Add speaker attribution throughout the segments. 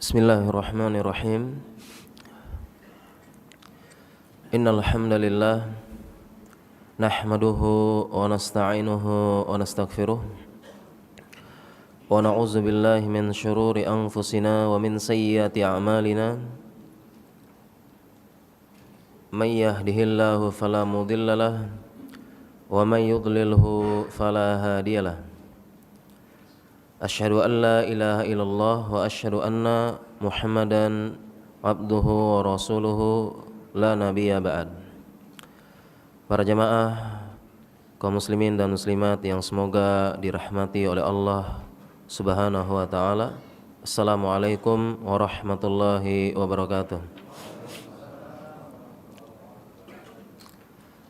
Speaker 1: Bismillahirrahmanirrahim. Innal hamdalillah nahmaduhu wa nasta'inuhu wa nastaghfiruh wa na'udzu billahi min syururi anfusina wa min sayyiati a'malina. May yahdihillahu fala mudhillalah wa may yudlilhu fala hadiyalah. Asyhadu an la ilaha illallah wa asyhadu anna Muhammadan abduhu wa rasuluhu la nabiyya ba'd. Para jamaah kaum muslimin dan muslimat yang semoga dirahmati oleh Allah Subhanahu wa taala. Assalamualaikum warahmatullahi wabarakatuh.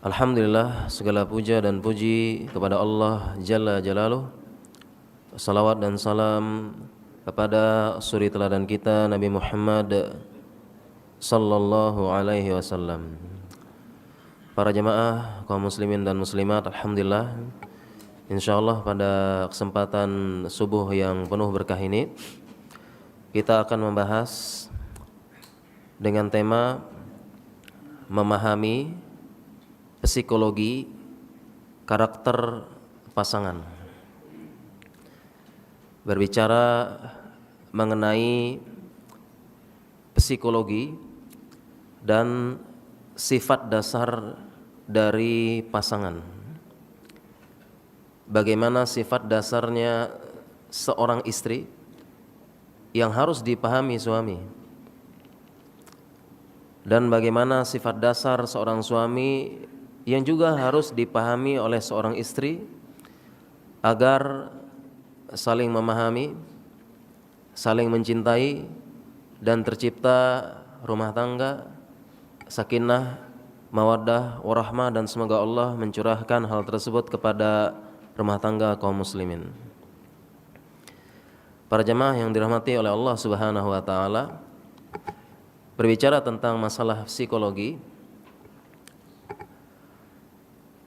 Speaker 1: Alhamdulillah, segala puja dan puji kepada Allah Jalla Jalaluh. Salawat dan salam kepada suri teladan kita Nabi Muhammad sallallahu alaihi wasallam. Para jamaah kaum muslimin dan muslimat, alhamdulillah, insyaallah pada kesempatan subuh yang penuh berkah ini kita akan membahas dengan tema memahami psikologi karakter pasangan. Berbicara mengenai psikologi dan sifat dasar dari pasangan. Bagaimana sifat dasarnya seorang istri yang harus dipahami suami, dan bagaimana sifat dasar seorang suami yang juga harus dipahami oleh seorang istri agar saling memahami, saling mencintai, dan tercipta rumah tangga sakinah, mawaddah, warahmah, dan semoga Allah mencurahkan hal tersebut kepada rumah tangga kaum muslimin. Para jemaah yang dirahmati oleh Allah Subhanahu wa taala, berbicara tentang masalah psikologi,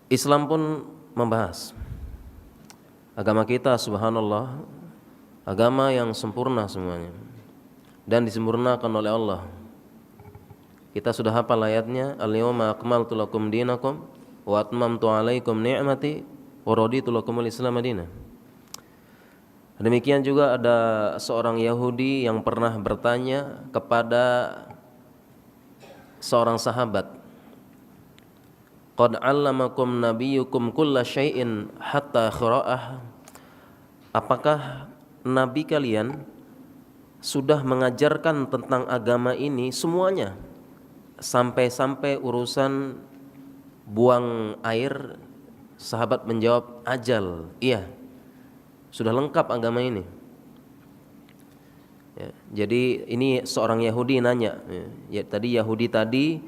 Speaker 1: Islam pun membahas. Agama kita subhanallah, agama yang sempurna semuanya dan disempurnakan oleh Allah. Kita sudah hafal ayatnya, al-yawma akmaltu lakum dinakum wa atmamtu alaikum ni'mati wa raditu lakumul Islam madinah. Demikian juga ada seorang Yahudi yang pernah bertanya kepada seorang sahabat, qad 'allamakum nabiyyukum kulla syai'in hatta khira'ah. Apakah nabi kalian sudah mengajarkan tentang agama ini semuanya, sampai-sampai urusan buang air? Sahabat menjawab, ajal, iya, sudah lengkap agama ini. Ya, jadi ini seorang Yahudi nanya, tadi Yahudi tadi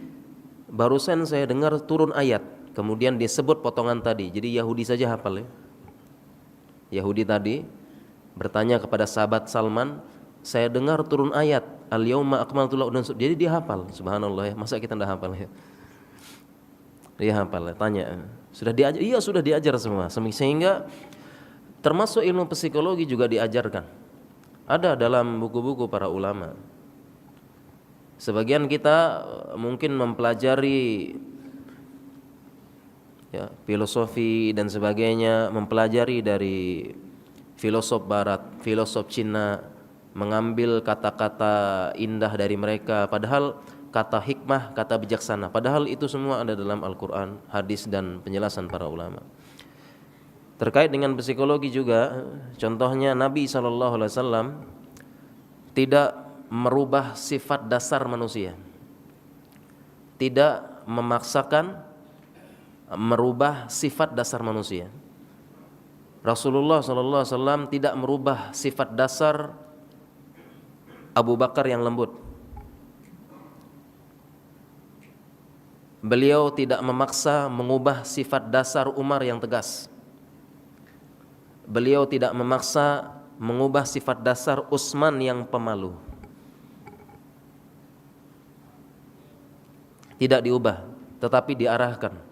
Speaker 1: barusan saya dengar turun ayat, kemudian disebut potongan tadi. Jadi Yahudi saja hafal ya. Yahudi tadi bertanya kepada sahabat Salman, saya dengar turun ayat, al-yauma akmaltu lakum. Jadi dia hafal, subhanallah ya. Masa kita enggak hafal ya? Dia hafal, tanya, sudah diajar? Iya, sudah diajar semua. Sehingga termasuk ilmu psikologi juga diajarkan. Ada dalam buku-buku para ulama. Sebagian kita mungkin mempelajari ya, filosofi dan sebagainya, mempelajari dari filosof barat, filosof Cina, mengambil kata-kata indah dari mereka, padahal kata hikmah, kata bijaksana, padahal itu semua ada dalam Al-Quran, hadis, dan penjelasan para ulama. Terkait dengan psikologi juga, contohnya Nabi SAW tidak merubah sifat dasar manusia, tidak memaksakan merubah sifat dasar manusia. Rasulullah SAW tidak merubah sifat dasar Abu Bakar yang lembut. Beliau tidak memaksa mengubah sifat dasar Umar yang tegas. Beliau tidak memaksa mengubah sifat dasar Utsman yang pemalu. Tidak diubah, tetapi diarahkan.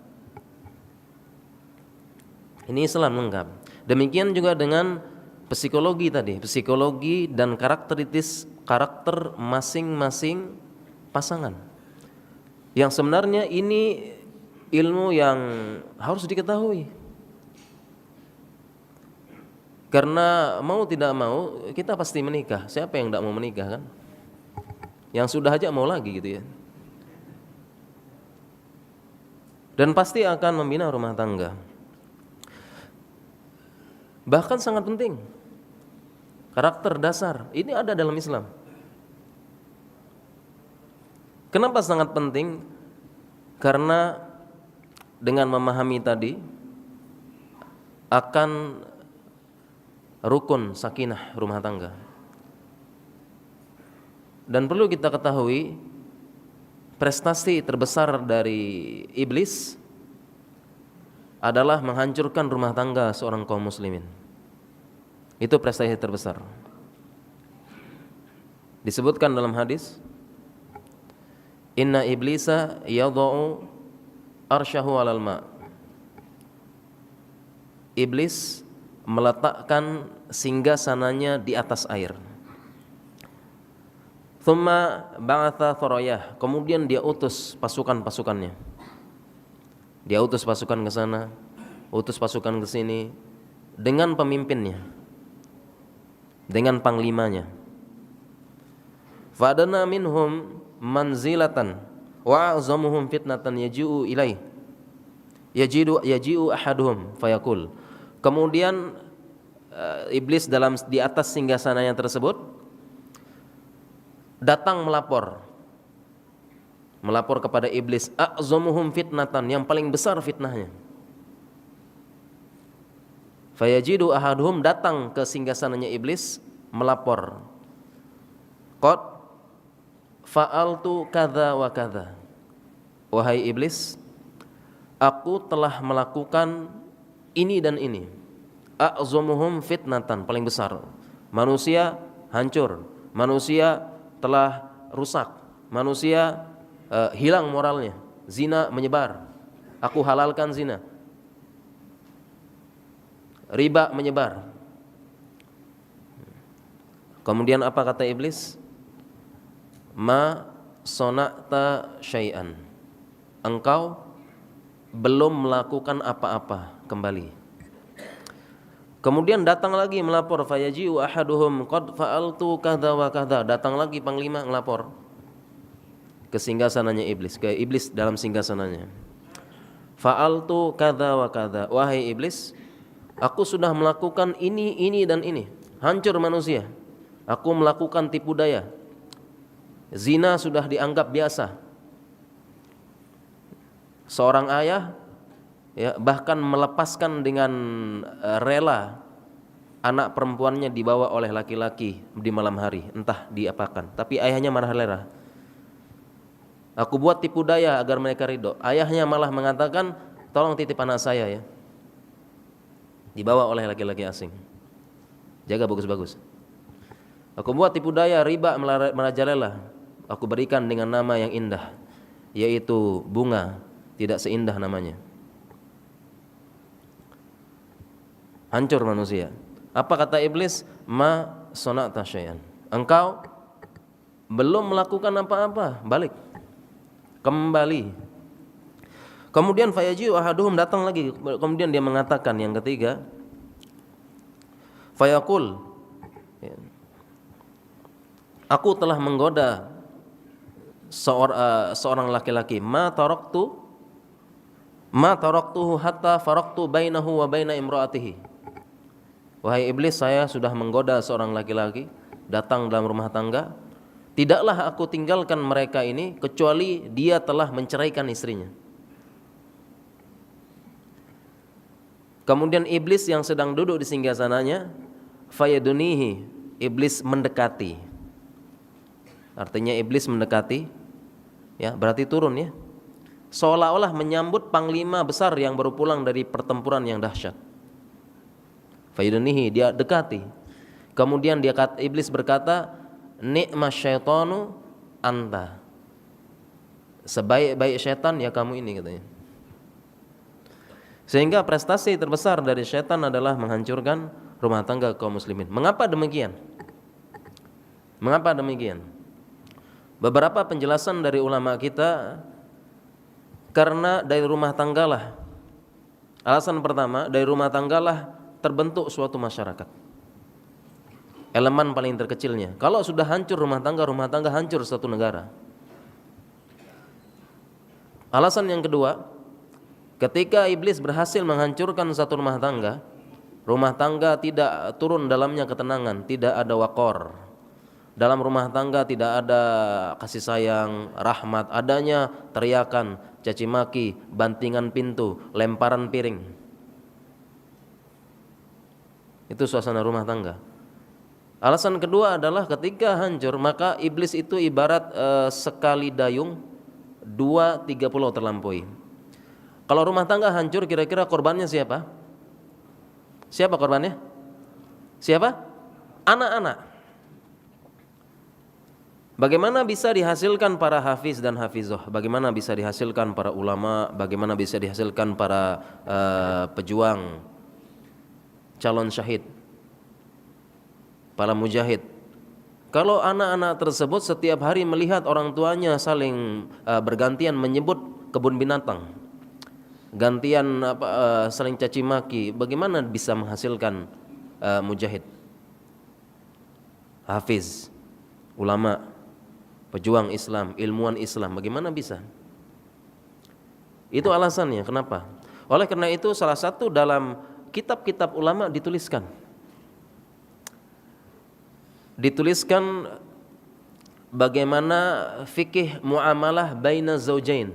Speaker 1: Ini Islam lengkap. Demikian juga dengan Psikologi tadi, psikologi dan karakter masing-masing pasangan. Yang sebenarnya ini ilmu yang harus diketahui. Karena mau tidak mau kita pasti menikah. Siapa yang tidak mau menikah kan? Yang sudah aja mau lagi gitu ya. Dan pasti akan membina rumah tangga. Bahkan sangat penting, karakter dasar ini ada dalam Islam. Kenapa sangat penting? Karena dengan memahami tadi akan rukun sakinah rumah tangga. Dan perlu kita ketahui, prestasi terbesar dari iblis adalah menghancurkan rumah tangga seorang kaum muslimin. Itu prestasi terbesar. Disebutkan dalam hadis, inna iblisa yadha'u arsyahu 'alal ma'. Iblis meletakkan singgasananya di atas air. Thumma ba'atha thurayah, kemudian dia utus pasukan-pasukannya. Dia utus pasukan ke sana, utus pasukan ke sini dengan pemimpinnya, dengan panglimanya. Fadana minhum manzilatan wa azamuhum fitnatan yaji'u ilaih. Yaji'u ahaduhum fayaqul. Kemudian iblis di atas singgasananya tersebut datang melapor kepada iblis, a'zamuhum fitnatan, yang paling besar fitnahnya. Fayajidu ahaduhum, datang ke singgasananya iblis melapor, qad fa'altu kadza wa kadza. Wahai iblis, aku telah melakukan ini dan ini. A'zamuhum fitnatan, paling besar. Manusia hancur, manusia telah rusak, manusia hilang moralnya, zina menyebar, aku halalkan zina, riba menyebar. Kemudian apa kata iblis? Ma sona'ta syai'an, engkau belum melakukan apa-apa, kembali. Kemudian datang lagi melapor, fayaji'u ahaduhum qad fa'altu kadza wa kadza. Datang lagi panglima ngelapor ke singgasananya iblis, ke iblis dalam singgasananya. Fa'altu kadza wa kadza. Wahai iblis, aku sudah melakukan ini dan ini. Hancur manusia. Aku melakukan tipu daya. Zina sudah dianggap biasa. Seorang ayah ya, bahkan melepaskan dengan rela anak perempuannya dibawa oleh laki-laki di malam hari, entah diapakan. Tapi ayahnya marah lera. Aku buat tipu daya agar mereka ridho. Ayahnya malah mengatakan, tolong titip anak saya ya. Dibawa oleh laki-laki asing. Jaga bagus-bagus. Aku buat tipu daya, riba merajalela. Aku berikan dengan nama yang indah, yaitu bunga, tidak seindah namanya. Hancur manusia. Apa kata iblis? Ma sona'ta syai'an. Engkau belum melakukan apa-apa, balik. Kembali. Kemudian fayaji'u ahaduhum, datang lagi. Kemudian dia mengatakan yang ketiga, fayaqul, aku telah menggoda seorang laki-laki, ma taraktuhu hatta faraktu bainahu wa baina imraatihi. Wahai iblis, saya sudah menggoda seorang laki-laki datang dalam rumah tangga, tidaklah aku tinggalkan mereka ini kecuali dia telah menceraikan istrinya. Kemudian iblis yang sedang duduk di singgasananya, fayadunihi, iblis mendekati. Artinya iblis mendekati, ya berarti turun ya. Seolah-olah menyambut panglima besar yang baru pulang dari pertempuran yang dahsyat. Fayadunihi, dia dekati. Kemudian iblis berkata, ni'ma syaitanu anta. Sebaik-baik syaitan ya kamu ini, katanya. Sehingga prestasi terbesar dari syaitan adalah menghancurkan rumah tangga kaum muslimin. Mengapa demikian? Mengapa demikian? Beberapa penjelasan dari ulama kita, karena dari rumah tanggalah. Alasan pertama, dari rumah tanggalah terbentuk suatu masyarakat. Elemen paling terkecilnya. Kalau sudah hancur rumah tangga hancur satu negara. Alasan yang kedua, ketika iblis berhasil menghancurkan satu rumah tangga tidak turun dalamnya ketenangan, tidak ada waqar. Dalam rumah tangga tidak ada kasih sayang, rahmat, adanya teriakan, caci maki, bantingan pintu, lemparan piring. Itu suasana rumah tangga. Alasan kedua adalah ketika hancur, maka iblis itu ibarat sekali dayung 2-3 pulau terlampaui. Kalau rumah tangga hancur, kira-kira korbannya siapa? Siapa korbannya? Siapa? Anak-anak. Bagaimana bisa dihasilkan para hafiz dan hafizah? Bagaimana bisa dihasilkan para ulama? Bagaimana bisa dihasilkan para pejuang, calon syahid, para mujahid? Kalau anak-anak tersebut setiap hari melihat orang tuanya saling bergantian menyebut kebun binatang, gantian saling caci maki, bagaimana bisa menghasilkan mujahid, hafiz, ulama, pejuang Islam, ilmuwan Islam? Bagaimana bisa? Itu alasannya kenapa. Oleh karena itu salah satu dalam kitab-kitab ulama dituliskan bagaimana fikih muamalah baina zaujain.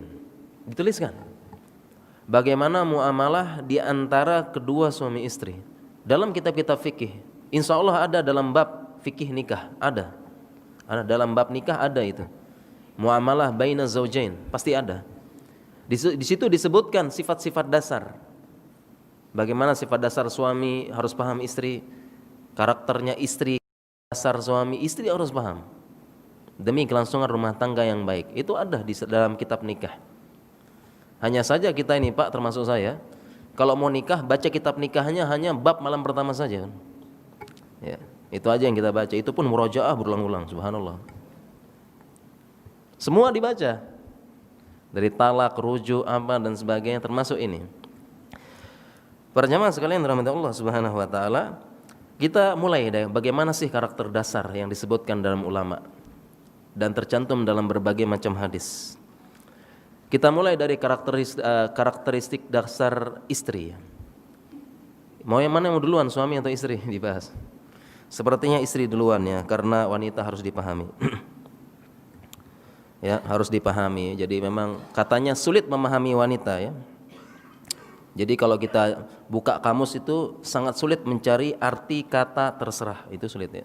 Speaker 1: Dituliskan bagaimana muamalah di antara kedua suami istri dalam kitab-kitab fikih. Insya Allah ada dalam bab fikih nikah, ada dalam bab nikah, ada itu muamalah baina zaujain, pasti ada. Di situ disebutkan sifat-sifat dasar. Bagaimana sifat dasar suami harus paham istri, karakternya istri, dasar suami istri harus paham demi kelangsungan rumah tangga yang baik. Itu ada di dalam kitab nikah. Hanya saja kita ini Pak, termasuk saya, kalau mau nikah baca kitab nikahnya hanya bab malam pertama saja kan. Ya, itu aja yang kita baca. Itu pun murojaah berulang-ulang, subhanallah. Semua dibaca. Dari talak, rujuk, apa dan sebagainya, termasuk ini. Para jamaah sekalian rahmati Allah Subhanahu wa taala, kita mulai dari bagaimana sih karakter dasar yang disebutkan dalam ulama dan tercantum dalam berbagai macam hadis. Kita mulai dari karakteristik dasar istri. Mau yang mana yang duluan, suami atau istri dibahas? Sepertinya istri duluan ya, karena wanita harus dipahami. Ya, harus dipahami. Jadi memang katanya sulit memahami wanita ya. Jadi kalau kita buka kamus itu sangat sulit mencari arti kata terserah, itu sulit ya.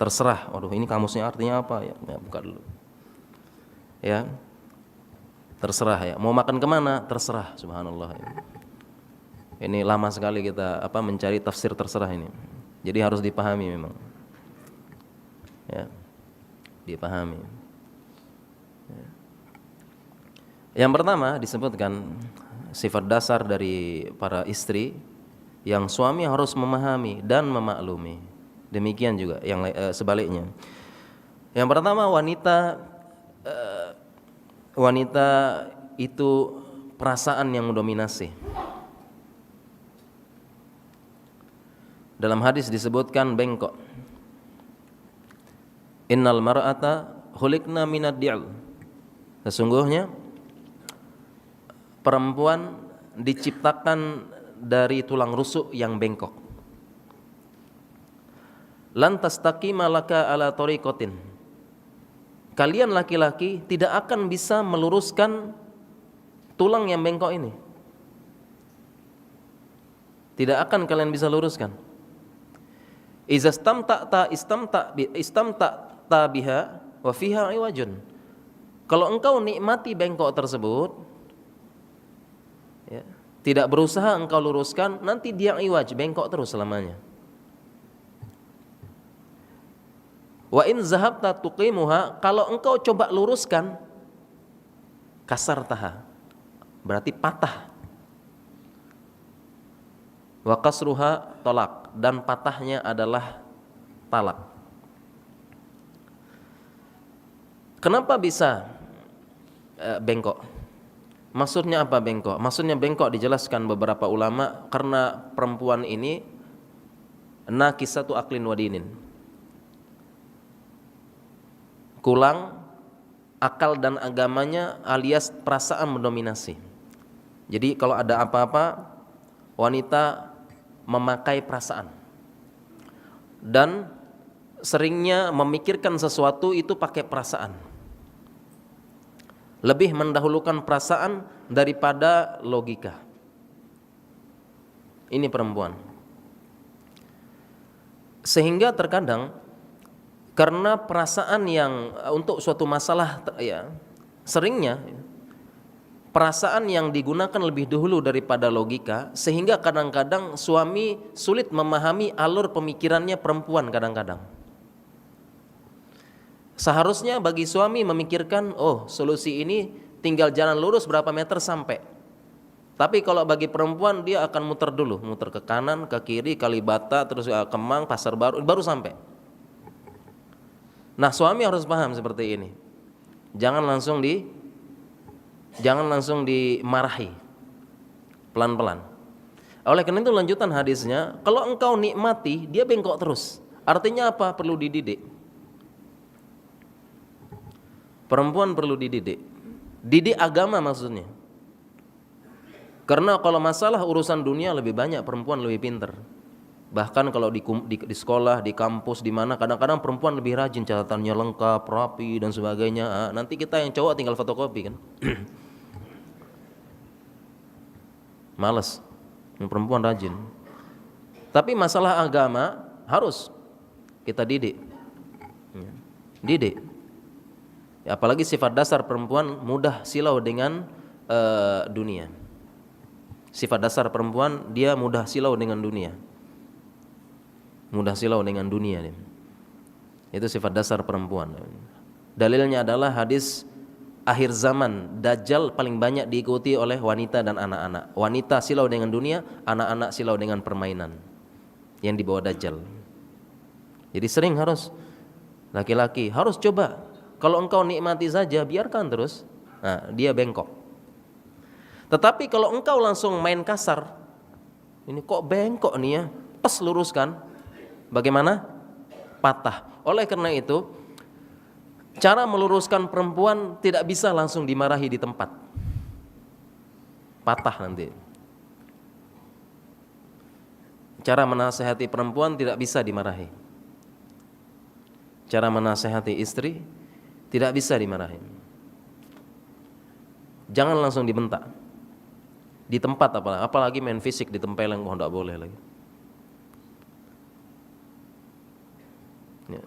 Speaker 1: Terserah, waduh ini kamusnya artinya apa ya? Ya buka dulu. Ya, terserah ya. Mau makan kemana? Terserah, subhanallah. Ya. Ini lama sekali kita mencari tafsir terserah ini. Jadi harus dipahami memang. Ya, dipahami. Ya. Yang pertama disebutkan sifat dasar dari para istri yang suami harus memahami dan memaklumi. Demikian juga yang sebaliknya. Yang pertama, wanita itu perasaan yang mendominasi. Dalam hadis disebutkan bengkok. Innal mar'ata khuliqna minad di'l. Sesungguhnya perempuan diciptakan dari tulang rusuk yang bengkok. Lan tastaqima laka ala tariqatin. Kalian laki-laki tidak akan bisa meluruskan tulang yang bengkok ini. Tidak akan kalian bisa luruskan. Iza istamta biha wa fiha iwajun. Kalau engkau nikmati bengkok tersebut, ya, tidak berusaha engkau luruskan, nanti dia iwaj, bengkok terus selamanya. Wa in zahabta tuqimuha, kalau engkau coba luruskan, kasar taha, berarti patah. Wa qasruha talak, dan patahnya adalah talak. Kenapa bisa bengkok? Maksudnya apa bengkok? Maksudnya bengkok dijelaskan beberapa ulama karena perempuan ini nakisatu aklin wadinin, kurang akal dan agamanya alias perasaan mendominasi. Jadi kalau ada apa-apa, wanita memakai perasaan dan seringnya memikirkan sesuatu itu pakai perasaan, lebih mendahulukan perasaan daripada logika. Ini perempuan. Sehingga terkadang karena perasaan yang untuk suatu masalah ya, seringnya perasaan yang digunakan lebih dahulu daripada logika, sehingga kadang-kadang suami sulit memahami alur pemikirannya perempuan kadang-kadang. Seharusnya bagi suami memikirkan, oh solusi ini tinggal jalan lurus berapa meter sampai. Tapi kalau bagi perempuan dia akan muter dulu, muter ke kanan, ke kiri, Kalibata, terus Kemang, Pasar Baru, baru sampai. Nah suami harus paham seperti ini. Jangan langsung dimarahi, pelan-pelan. Oleh karena itu lanjutan hadisnya, kalau engkau nikmati, dia bengkok terus. Artinya apa? Perlu dididik. Perempuan perlu dididik. Didik agama maksudnya. Karena kalau masalah urusan dunia lebih banyak perempuan lebih pintar. Bahkan kalau di sekolah, di kampus, di mana kadang-kadang perempuan lebih rajin, catatannya lengkap, rapi dan sebagainya. Nanti kita yang cowok tinggal fotokopi kan. Males. Yang perempuan rajin. Tapi masalah agama harus kita didik. Didik. Ya, apalagi sifat dasar perempuan mudah silau dengan dunia. Sifat dasar perempuan dia mudah silau dengan dunia. Mudah silau dengan dunia dia. Itu sifat dasar perempuan. Dalilnya adalah hadis akhir zaman, Dajjal paling banyak diikuti oleh wanita dan anak-anak. Wanita silau dengan dunia, anak-anak silau dengan permainan yang dibawa Dajjal. Jadi sering harus laki-laki harus coba. Kalau engkau nikmati saja, biarkan terus. Nah, dia bengkok. Tetapi kalau engkau langsung main kasar, ini kok bengkok nih ya, pas luruskan, bagaimana? Patah. Oleh karena itu, cara meluruskan perempuan tidak bisa langsung dimarahi di tempat. Patah nanti. Cara menasehati perempuan tidak bisa dimarahi. Cara menasehati istri tidak bisa dimarahin. Jangan langsung dibentak. Di tempat apalagi main fisik ditempeleng, tidak boleh lagi. Ya.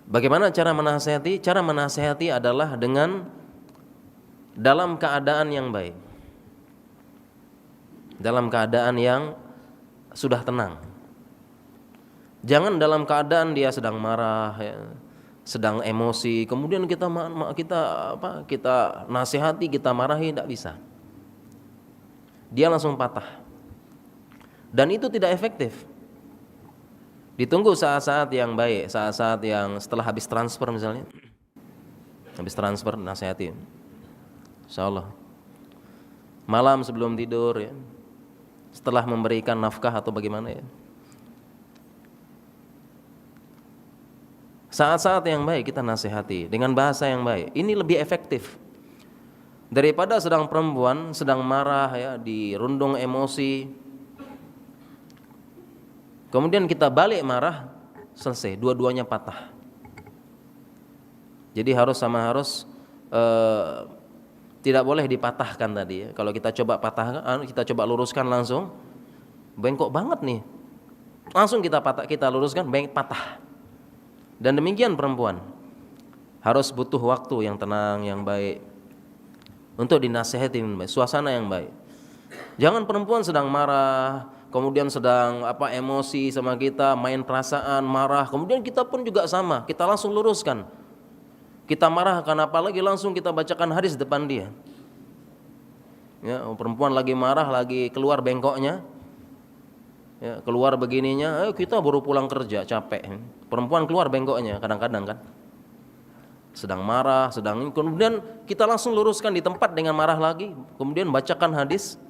Speaker 1: Bagaimana cara menasehati? Cara menasehati adalah dengan dalam keadaan yang baik. Dalam keadaan yang sudah tenang. Jangan dalam keadaan dia sedang marah ya, sedang emosi, kemudian kita nasihati, kita marahi, tidak bisa. Dia langsung patah. Dan itu tidak efektif. Ditunggu saat-saat yang baik, saat-saat yang setelah habis transfer misalnya. Habis transfer nasihati. Insyaallah. Malam sebelum tidur ya. Setelah memberikan nafkah atau bagaimana ya. Saat-saat yang baik kita nasihati dengan bahasa yang baik. Ini lebih efektif daripada sedang perempuan sedang marah ya, dirundung emosi. Kemudian kita balik marah, selesai, dua-duanya patah. Jadi harus tidak boleh dipatahkan tadi ya. Kalau kita coba patahkan, kita coba luruskan langsung, bengkok banget nih. Langsung kita luruskan, patah. Dan demikian perempuan harus butuh waktu yang tenang, yang baik untuk dinasihati, suasana yang baik. Jangan perempuan sedang marah, kemudian sedang emosi sama kita, main perasaan, marah, kemudian kita pun juga sama, kita langsung luruskan. Kita marahkan, apalagi langsung kita bacakan hadis depan dia. Ya, perempuan lagi marah, lagi keluar bengkoknya, ya, keluar begininya, kita baru pulang kerja capek. Perempuan keluar bengkoknya kadang-kadang kan, sedang marah, kemudian kita langsung luruskan di tempat dengan marah lagi, kemudian bacakan hadis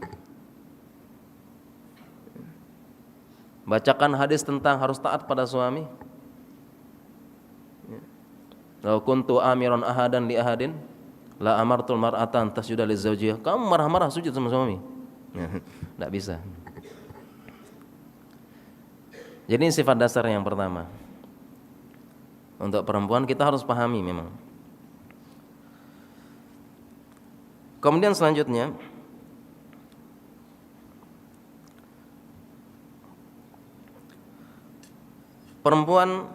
Speaker 1: tentang harus taat pada suami. Lau kuntu amiran ahadan li ahadin la amartul mar'atan tasjuda li zawjiyah. Kamu marah-marah sujud sama suami. Enggak bisa. Jadi ini sifat dasar yang pertama. Untuk perempuan kita harus pahami memang. Kemudian selanjutnya perempuan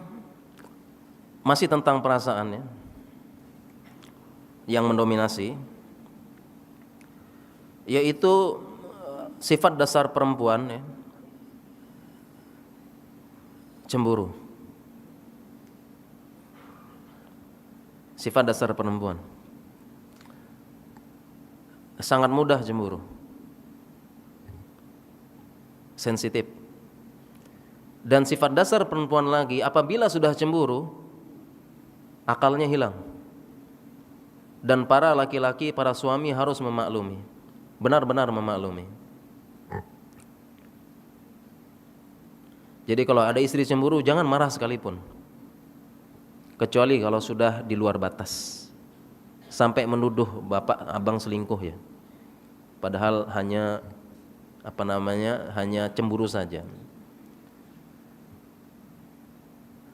Speaker 1: masih tentang perasaannya yang mendominasi, yaitu sifat dasar perempuan ya, cemburu. Sifat dasar perempuan sangat mudah cemburu, sensitif. Dan sifat dasar perempuan lagi, apabila sudah cemburu, akalnya hilang. Dan para laki-laki, para suami harus memaklumi, benar-benar memaklumi. Jadi kalau ada istri cemburu, jangan marah sekalipun, kecuali kalau sudah di luar batas, sampai menuduh bapak abang selingkuh ya, padahal hanya hanya cemburu saja.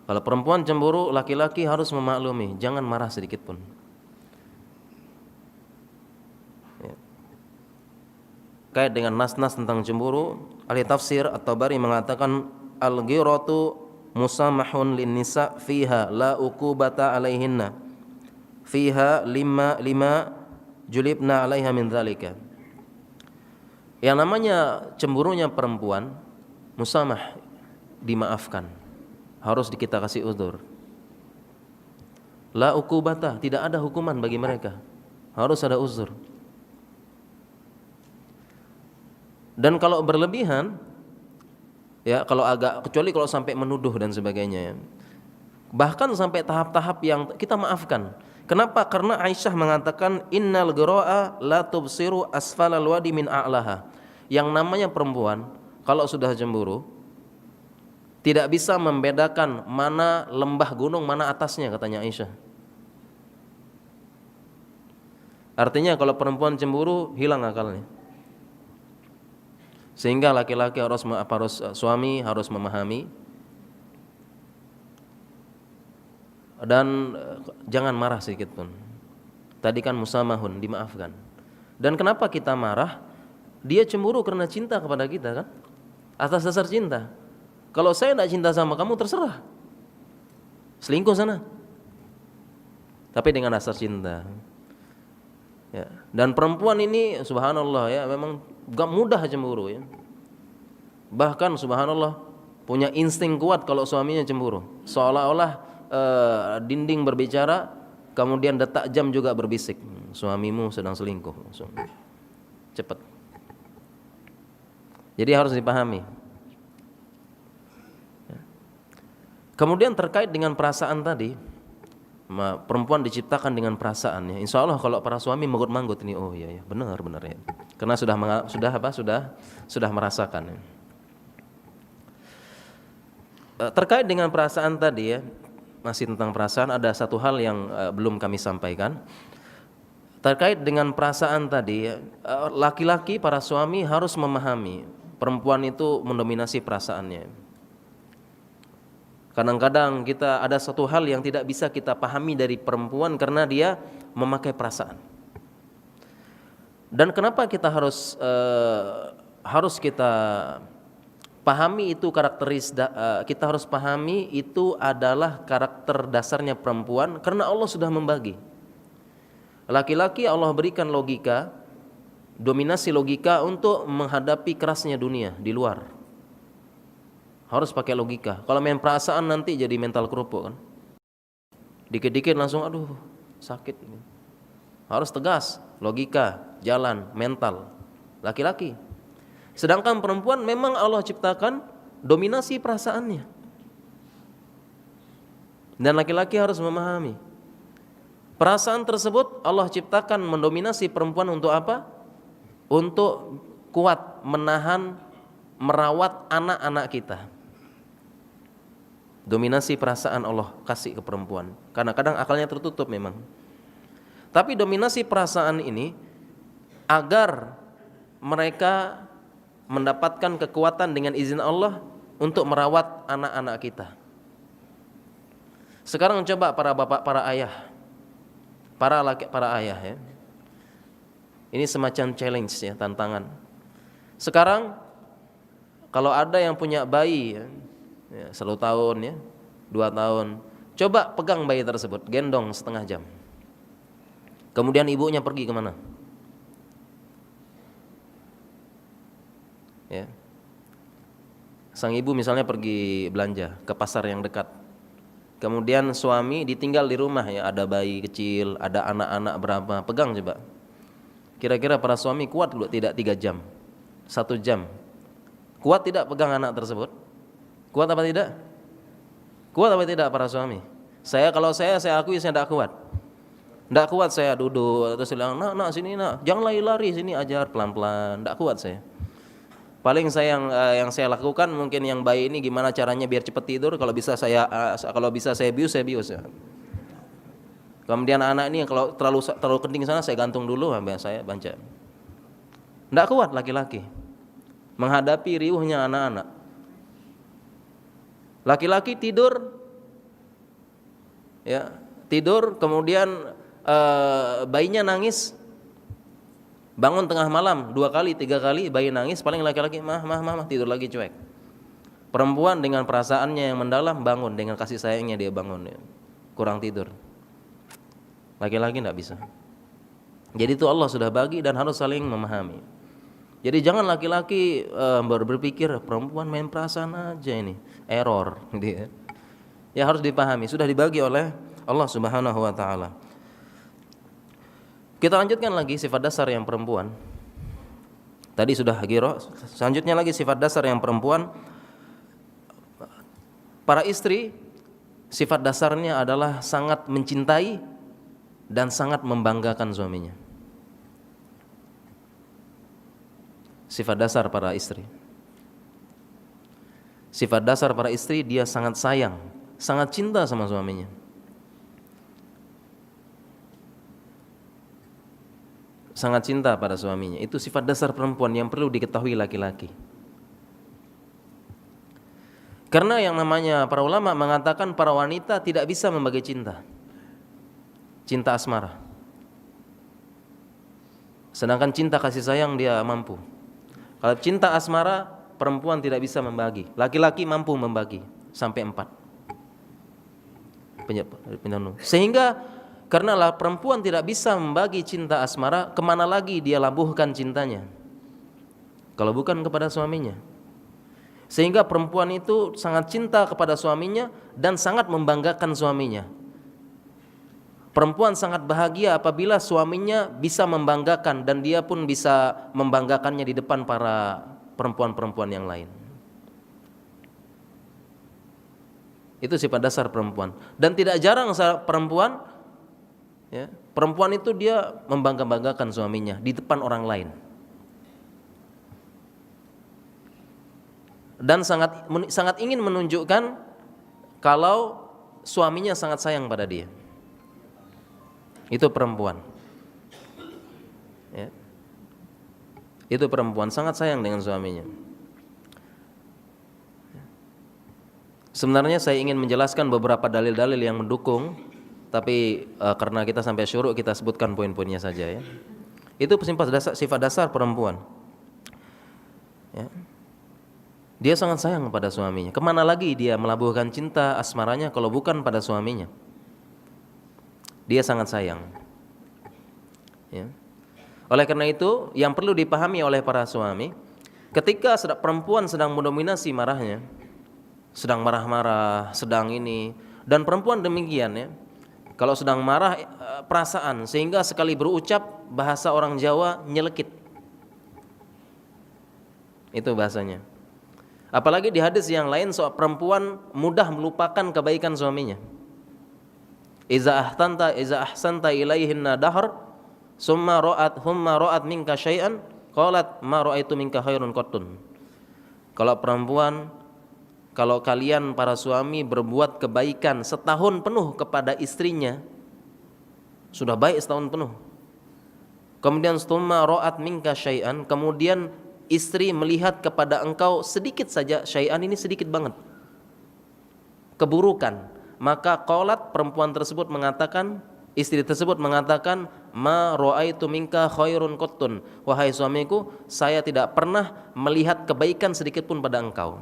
Speaker 1: Kalau perempuan cemburu, laki-laki harus memaklumi, jangan marah sedikit pun. Ya. Kait dengan nas-nas tentang cemburu, ahli tafsir At-Tabari mengatakan al-ghiratu musamahun lin-nisa fiha la uqubata alaihinna fiha lima julibna alaiha min dzalika. Yang namanya cemburunya perempuan, musamah, dimaafkan, harus kita kasih uzur. La uqubata, tidak ada hukuman bagi mereka, harus ada uzur. Dan kalau berlebihan, ya kalau agak, kecuali kalau sampai menuduh dan sebagainya ya, bahkan sampai tahap-tahap yang kita maafkan. Kenapa? Karena Aisyah mengatakan innal ghira'a la tubsiru asfalal wadi min a'laha. Yang namanya perempuan kalau sudah cemburu tidak bisa membedakan mana lembah gunung, mana atasnya, katanya Aisyah. Artinya kalau perempuan cemburu, hilang akalnya. Sehingga laki-laki suami harus memahami dan jangan marah sedikit pun. Tadi kan musamahun, dimaafkan. Dan kenapa kita marah? Dia cemburu karena cinta kepada kita kan? Atas dasar cinta. Kalau saya tidak cinta sama kamu, terserah, selingkuh sana. Tapi dengan dasar cinta. Ya. Dan perempuan ini subhanallah ya, memang gak mudah cemburu ya. Bahkan subhanallah punya insting kuat kalau suaminya cemburu. Seolah-olah dinding berbicara, kemudian detak jam juga berbisik, suamimu sedang selingkuh. Langsung cepat. Jadi harus dipahami. Kemudian terkait dengan perasaan tadi, perempuan diciptakan dengan perasaan ya. Insya Allah kalau para suami manggut-manggut ini, oh iya ya, benar ya, karena sudah merasakan ya. Terkait dengan perasaan tadi ya, masih tentang perasaan, ada satu hal yang belum kami sampaikan. Terkait dengan perasaan tadi ya, laki-laki para suami harus memahami perempuan itu mendominasi perasaannya. Kadang-kadang kita ada satu hal yang tidak bisa kita pahami dari perempuan karena dia memakai perasaan. Dan kenapa kita harus kita pahami itu kita harus pahami itu adalah karakter dasarnya perempuan, karena Allah sudah membagi. Laki-laki Allah berikan logika, dominasi logika untuk menghadapi kerasnya dunia di luar. Harus pakai logika. Kalau main perasaan nanti jadi mental kerupuk kan. Dikit-dikit langsung aduh sakit. Harus tegas, logika, jalan, mental. laki-laki. Sedangkan perempuan memang Allah ciptakan dominasi perasaannya. Dan laki-laki harus memahami perasaan tersebut Allah ciptakan mendominasi perempuan untuk apa? Untuk kuat menahan, merawat anak-anak kita. Dominasi perasaan Allah kasih ke perempuan. Karena kadang akalnya tertutup memang. Tapi dominasi perasaan ini agar mereka mendapatkan kekuatan dengan izin Allah untuk merawat anak-anak kita. Sekarang coba para bapak, para ayah, para ayah ya. Ini semacam challenge ya, tantangan. Sekarang kalau ada yang punya bayi ya, 1 tahun ya, 2 tahun, coba pegang bayi tersebut, gendong setengah jam. Kemudian ibunya pergi kemana? Ya. Sang ibu misalnya pergi belanja ke pasar yang dekat. Kemudian suami ditinggal di rumah ya, ada bayi kecil, ada anak-anak berapa, pegang coba. Kira-kira para suami kuat tidak 3 jam? 1 jam. Kuat tidak pegang anak tersebut? Kuat apa tidak? Kuat apa tidak para suami? Kalau saya akui saya tidak kuat. Tidak kuat saya duduk terus bilang, nak sini nak, jangan lari-lari, sini ajar pelan-pelan. Tidak kuat saya. Paling saya yang saya lakukan mungkin yang bayi ini gimana caranya biar cepat tidur. Kalau bisa saya bius ya. Kemudian anak ini kalau terlalu kencing sana saya gantung dulu, saya baca. Tidak kuat laki-laki menghadapi riuhnya anak-anak. Laki-laki tidur, ya tidur, kemudian bayinya nangis, bangun tengah malam 2 kali 3 kali bayi nangis, paling laki-laki mah tidur lagi cuek. Perempuan dengan perasaannya yang mendalam bangun, dengan kasih sayangnya dia bangun, ya. Kurang tidur. Laki-laki tidak bisa. Jadi itu Allah sudah bagi dan harus saling memahami. Jadi jangan laki-laki berpikir perempuan main perasaan aja, ini error gitu. Ya harus dipahami, sudah dibagi oleh Allah Subhanahu wa taala. Kita lanjutkan lagi sifat dasar yang perempuan. Tadi sudah giro, selanjutnya lagi sifat dasar yang perempuan. Para istri, sifat dasarnya adalah sangat mencintai dan sangat membanggakan suaminya. Sifat dasar para istri. Sifat dasar para istri, dia sangat sayang, sangat cinta sama suaminya. Sangat cinta pada suaminya. Itu sifat dasar perempuan yang perlu diketahui laki-laki. Karena yang namanya para ulama mengatakan para wanita tidak bisa membagi cinta. Cinta asmara. Sedangkan cinta kasih sayang dia mampu. Kalau cinta asmara, perempuan tidak bisa membagi. Laki-laki mampu membagi sampai 4. Sehingga karena perempuan tidak bisa membagi cinta asmara, kemana lagi dia labuhkan cintanya? Kalau bukan kepada suaminya. Sehingga perempuan itu sangat cinta kepada suaminya dan sangat membanggakan suaminya. Perempuan sangat bahagia apabila suaminya bisa membanggakan dan dia pun bisa membanggakannya di depan para perempuan-perempuan yang lain. Itu sifat dasar perempuan. Dan tidak jarang perempuan, ya, perempuan itu dia membangga-banggakan suaminya di depan orang lain. Dan sangat ingin menunjukkan kalau suaminya sangat sayang pada dia. Itu perempuan, ya. Itu perempuan sangat sayang dengan suaminya. Sebenarnya saya ingin menjelaskan beberapa dalil-dalil yang mendukung, tapi karena kita sampai syuruk kita sebutkan poin-poinnya saja ya. Itu sifat dasar perempuan, ya. Dia sangat sayang pada suaminya. Kemana lagi dia melabuhkan cinta asmaranya kalau bukan pada suaminya? Dia sangat sayang, ya. Oleh karena itu yang perlu dipahami oleh para suami, ketika perempuan sedang mendominasi marahnya, sedang marah-marah, sedang ini, dan perempuan demikian ya, kalau sedang marah perasaan, sehingga sekali berucap bahasa orang Jawa nyelekit, Itu bahasanya. Apalagi di hadis yang lain soal perempuan mudah melupakan kebaikan suaminya. Iza ahsanta ilaihinna dahr summa ra'at minka syai'an qalat ma ra'aitu minka khairun qattun. Kalau perempuan, kalau kalian para suami berbuat kebaikan setahun penuh kepada istrinya, sudah baik setahun penuh. Kemudian summa ra'at minka syai'an, kemudian istri melihat kepada engkau sedikit saja, syai'an ini sedikit banget, keburukan, maka qalat, perempuan tersebut mengatakan, istri tersebut mengatakan, ma ra'aitu minka khairun qattun, wahai suamiku, saya tidak pernah melihat kebaikan sedikit pun pada engkau.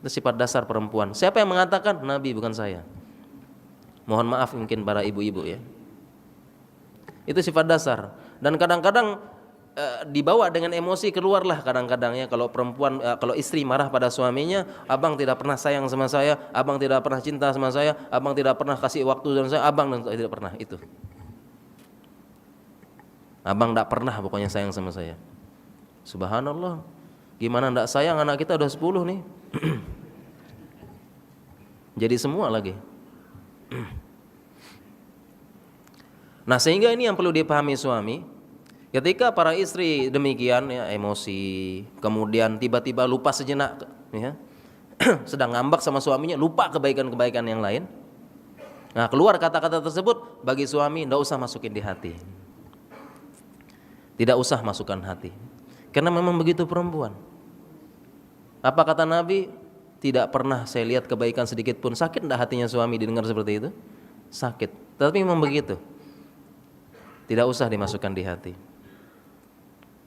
Speaker 1: Itu sifat dasar perempuan. Siapa yang mengatakan? Nabi, bukan saya. Mohon maaf mungkin para ibu-ibu ya. Itu sifat dasar. Dan kadang-kadang dibawa dengan emosi, keluarlah kadang-kadang ya, kalau perempuan, kalau istri marah pada suaminya, abang tidak pernah sayang sama saya, abang tidak pernah cinta sama saya, abang tidak pernah kasih waktu sama saya, abang tidak pernah itu. Abang tidak pernah pokoknya sayang sama saya. Subhanallah, gimana tidak sayang, anak kita udah 10 nih. Jadi semua lagi. Nah, sehingga ini yang perlu dipahami suami. Ketika para istri demikian ya, emosi, kemudian tiba-tiba lupa sejenak ya, sedang ngambek sama suaminya, lupa kebaikan-kebaikan yang lain. Nah, keluar kata-kata tersebut, bagi suami tidak usah masukin di hati. Tidak usah masukkan hati. Karena memang begitu perempuan. Apa kata Nabi? Tidak pernah saya lihat kebaikan sedikit pun. Sakit tidak hatinya suami didengar seperti itu? Sakit. Tapi memang begitu. Tidak usah dimasukkan di hati.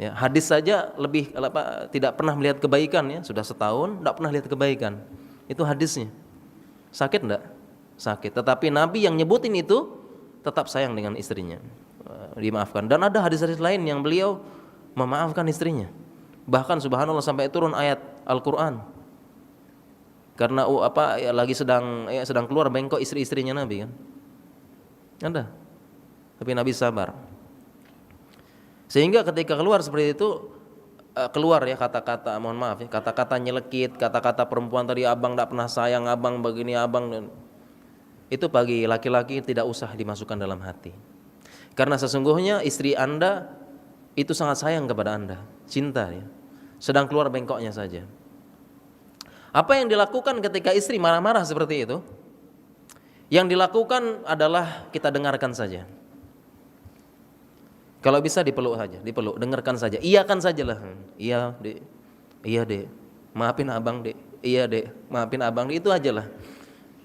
Speaker 1: Ya, hadis saja lebih tidak pernah melihat kebaikan ya, sudah setahun tidak pernah lihat kebaikan. Itu hadisnya. Sakit enggak? Sakit. Tetapi Nabi yang nyebutin itu tetap sayang dengan istrinya. Dimaafkan. Dan ada hadis-hadis lain yang beliau memaafkan istrinya. Bahkan subhanallah sampai turun ayat Al-Qur'an. Karena lagi sedang keluar bengkok istri-istrinya Nabi kan. Ada. Tapi Nabi sabar. Sehingga ketika keluar seperti itu, keluar ya kata-kata, mohon maaf ya, kata-kata nyelekit, kata-kata perempuan tadi, abang tidak pernah sayang, abang begini, abang, itu bagi laki-laki tidak usah dimasukkan dalam hati. Karena sesungguhnya istri Anda itu sangat sayang kepada Anda, cinta ya. Sedang keluar bengkoknya saja. Apa yang dilakukan ketika istri marah-marah seperti itu? Yang dilakukan adalah kita dengarkan saja. Kalau bisa dipeluk saja, dipeluk, dengarkan saja, iyakan sajalah. Iya dek, iya dek, maafin abang dek, iya dek, maafin abang dek, itu aja lah.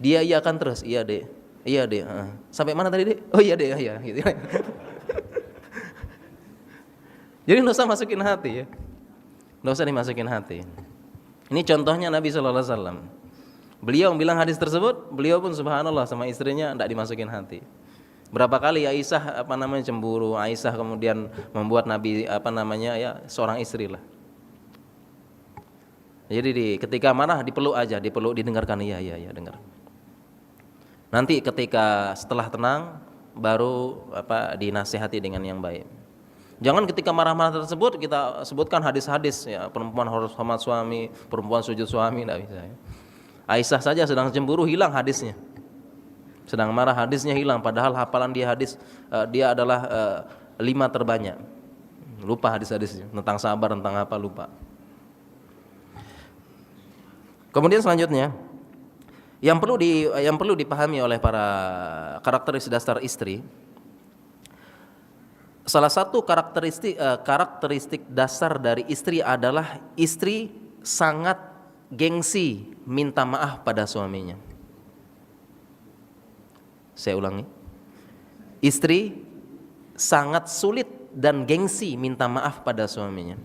Speaker 1: Dia iyakan terus, iya dek, iya dek. Sampai mana tadi dek? Oh iya dek, iya. Gitu. Jadi nggak usah masukin hati ya, nggak usah dimasukin hati. Ini contohnya Nabi SAW. Beliau bilang hadis tersebut, beliau pun subhanallah sama istrinya tidak dimasukin hati. Berapa kali Aisyah cemburu, Aisyah kemudian membuat Nabi seorang istri lah. Jadi ketika marah dipeluk aja, dipeluk, didengarkan, iya dengar. Nanti ketika setelah tenang baru dinasihati dengan yang baik. Jangan ketika marah-marah tersebut kita sebutkan hadis-hadis ya, perempuan harus hormat suami, perempuan sujud suami, tidak bisa ya. Aisyah saja sedang cemburu hilang hadisnya. Sedang marah hadisnya hilang, padahal hafalan dia hadis dia adalah 5 terbanyak. Lupa hadis-hadisnya tentang sabar, tentang apa, lupa. Kemudian selanjutnya yang perlu dipahami oleh para karakteristik dasar istri. Salah satu karakteristik dasar dari istri adalah istri sangat gengsi minta maaf pada suaminya. Saya ulangi, istri sangat sulit dan gengsi minta maaf pada suaminya.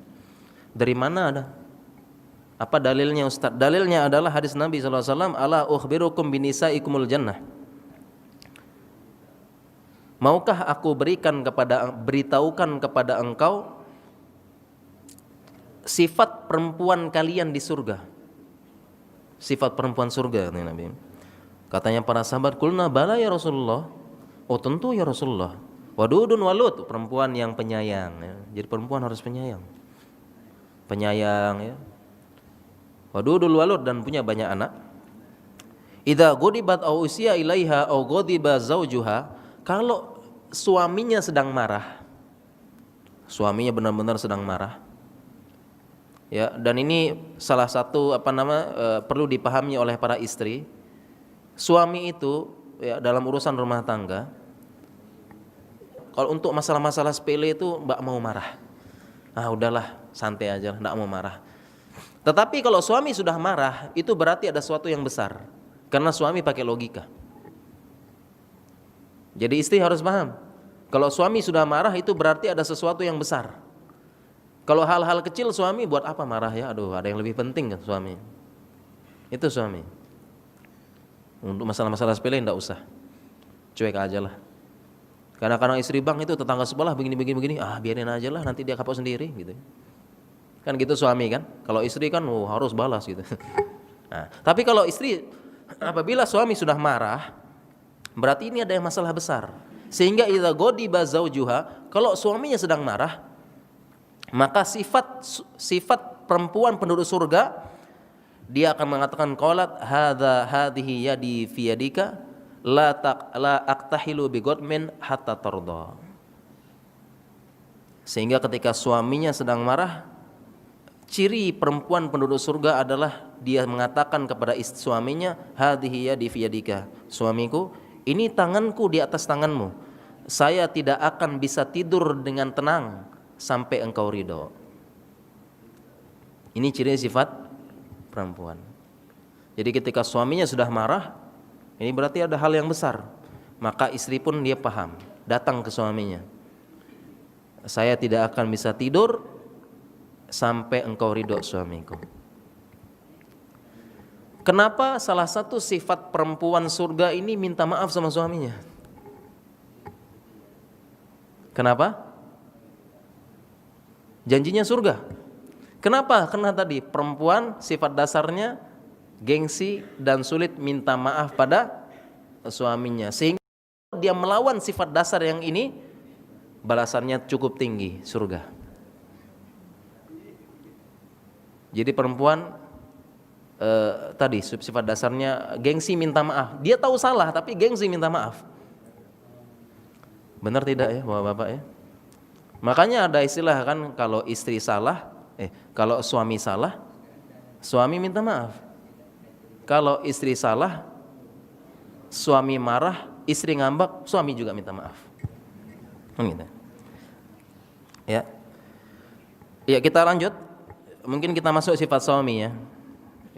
Speaker 1: Dari mana ada? Apa dalilnya Ustaz? Dalilnya adalah hadis Nabi SAW, ala ukhbirukum binisaikumul jannah. Maukah aku beritahukan kepada engkau sifat perempuan kalian di surga? Sifat perempuan surga, Nabi. Katanya para sahabat, kulna bala ya Rasulullah. Oh tentu ya Rasulullah. Wadudun walut, perempuan yang penyayang ya. Jadi perempuan harus penyayang. Penyayang ya, wadudul walud, dan punya banyak anak. Idza ghadibat au usiya ilaiha au ghadiba zaujuha, kalau suaminya sedang marah, suaminya benar-benar sedang marah, ya, dan ini salah satu perlu dipahami oleh para istri. Suami itu ya dalam urusan rumah tangga, kalau untuk masalah-masalah sepele itu mbak mau marah, udahlah santai aja, enggak mau marah. Tetapi kalau suami sudah marah, itu berarti ada sesuatu yang besar, karena suami pakai logika. Jadi istri harus paham, kalau suami sudah marah itu berarti ada sesuatu yang besar. Kalau hal-hal kecil suami buat apa marah ya, ada yang lebih penting kan suami. Itu suami. Untuk masalah-masalah sepele enggak usah, cuek aja lah. Kadang-kadang istri bang itu tetangga sebelah begini, biarin aja lah, nanti dia kapok sendiri gitu. Kan gitu suami kan. Kalau istri kan harus balas gitu. Nah, tapi kalau istri, apabila suami sudah marah, berarti ini ada yang masalah besar. Sehingga idza ghadiba zaujuha, kalau suaminya sedang marah, maka sifat perempuan penduduk surga, dia akan mengatakan qalat hadhihi yadi fi yadika la aktahilu bi ghadmin hatta tarda. Sehingga ketika suaminya sedang marah, ciri perempuan penduduk surga adalah dia mengatakan kepada suaminya, hadhihi yadi fi yadika, suamiku, ini tanganku di atas tanganmu, saya tidak akan bisa tidur dengan tenang sampai engkau ridho. Ini ciri sifat perempuan. Jadi ketika suaminya sudah marah, ini berarti ada hal yang besar. Maka istri pun dia paham, datang ke suaminya, saya tidak akan bisa tidur sampai engkau ridho suamiku. Kenapa salah satu sifat perempuan surga ini minta maaf sama suaminya? Kenapa? Janjinya surga. Kenapa? Karena tadi perempuan sifat dasarnya gengsi dan sulit minta maaf pada suaminya. Sehingga dia melawan sifat dasar yang ini, balasannya cukup tinggi, surga. Jadi perempuan tadi sifat dasarnya gengsi minta maaf. Dia tahu salah tapi gengsi minta maaf. Benar tidak ya Bapak-bapak ya? Makanya ada istilah kan, kalau istri salah, kalau suami salah, suami minta maaf. Kalau istri salah, suami marah, istri ngambek, suami juga minta maaf. Gitu. Ya. Ya, kita lanjut. Mungkin kita masuk sifat suami ya,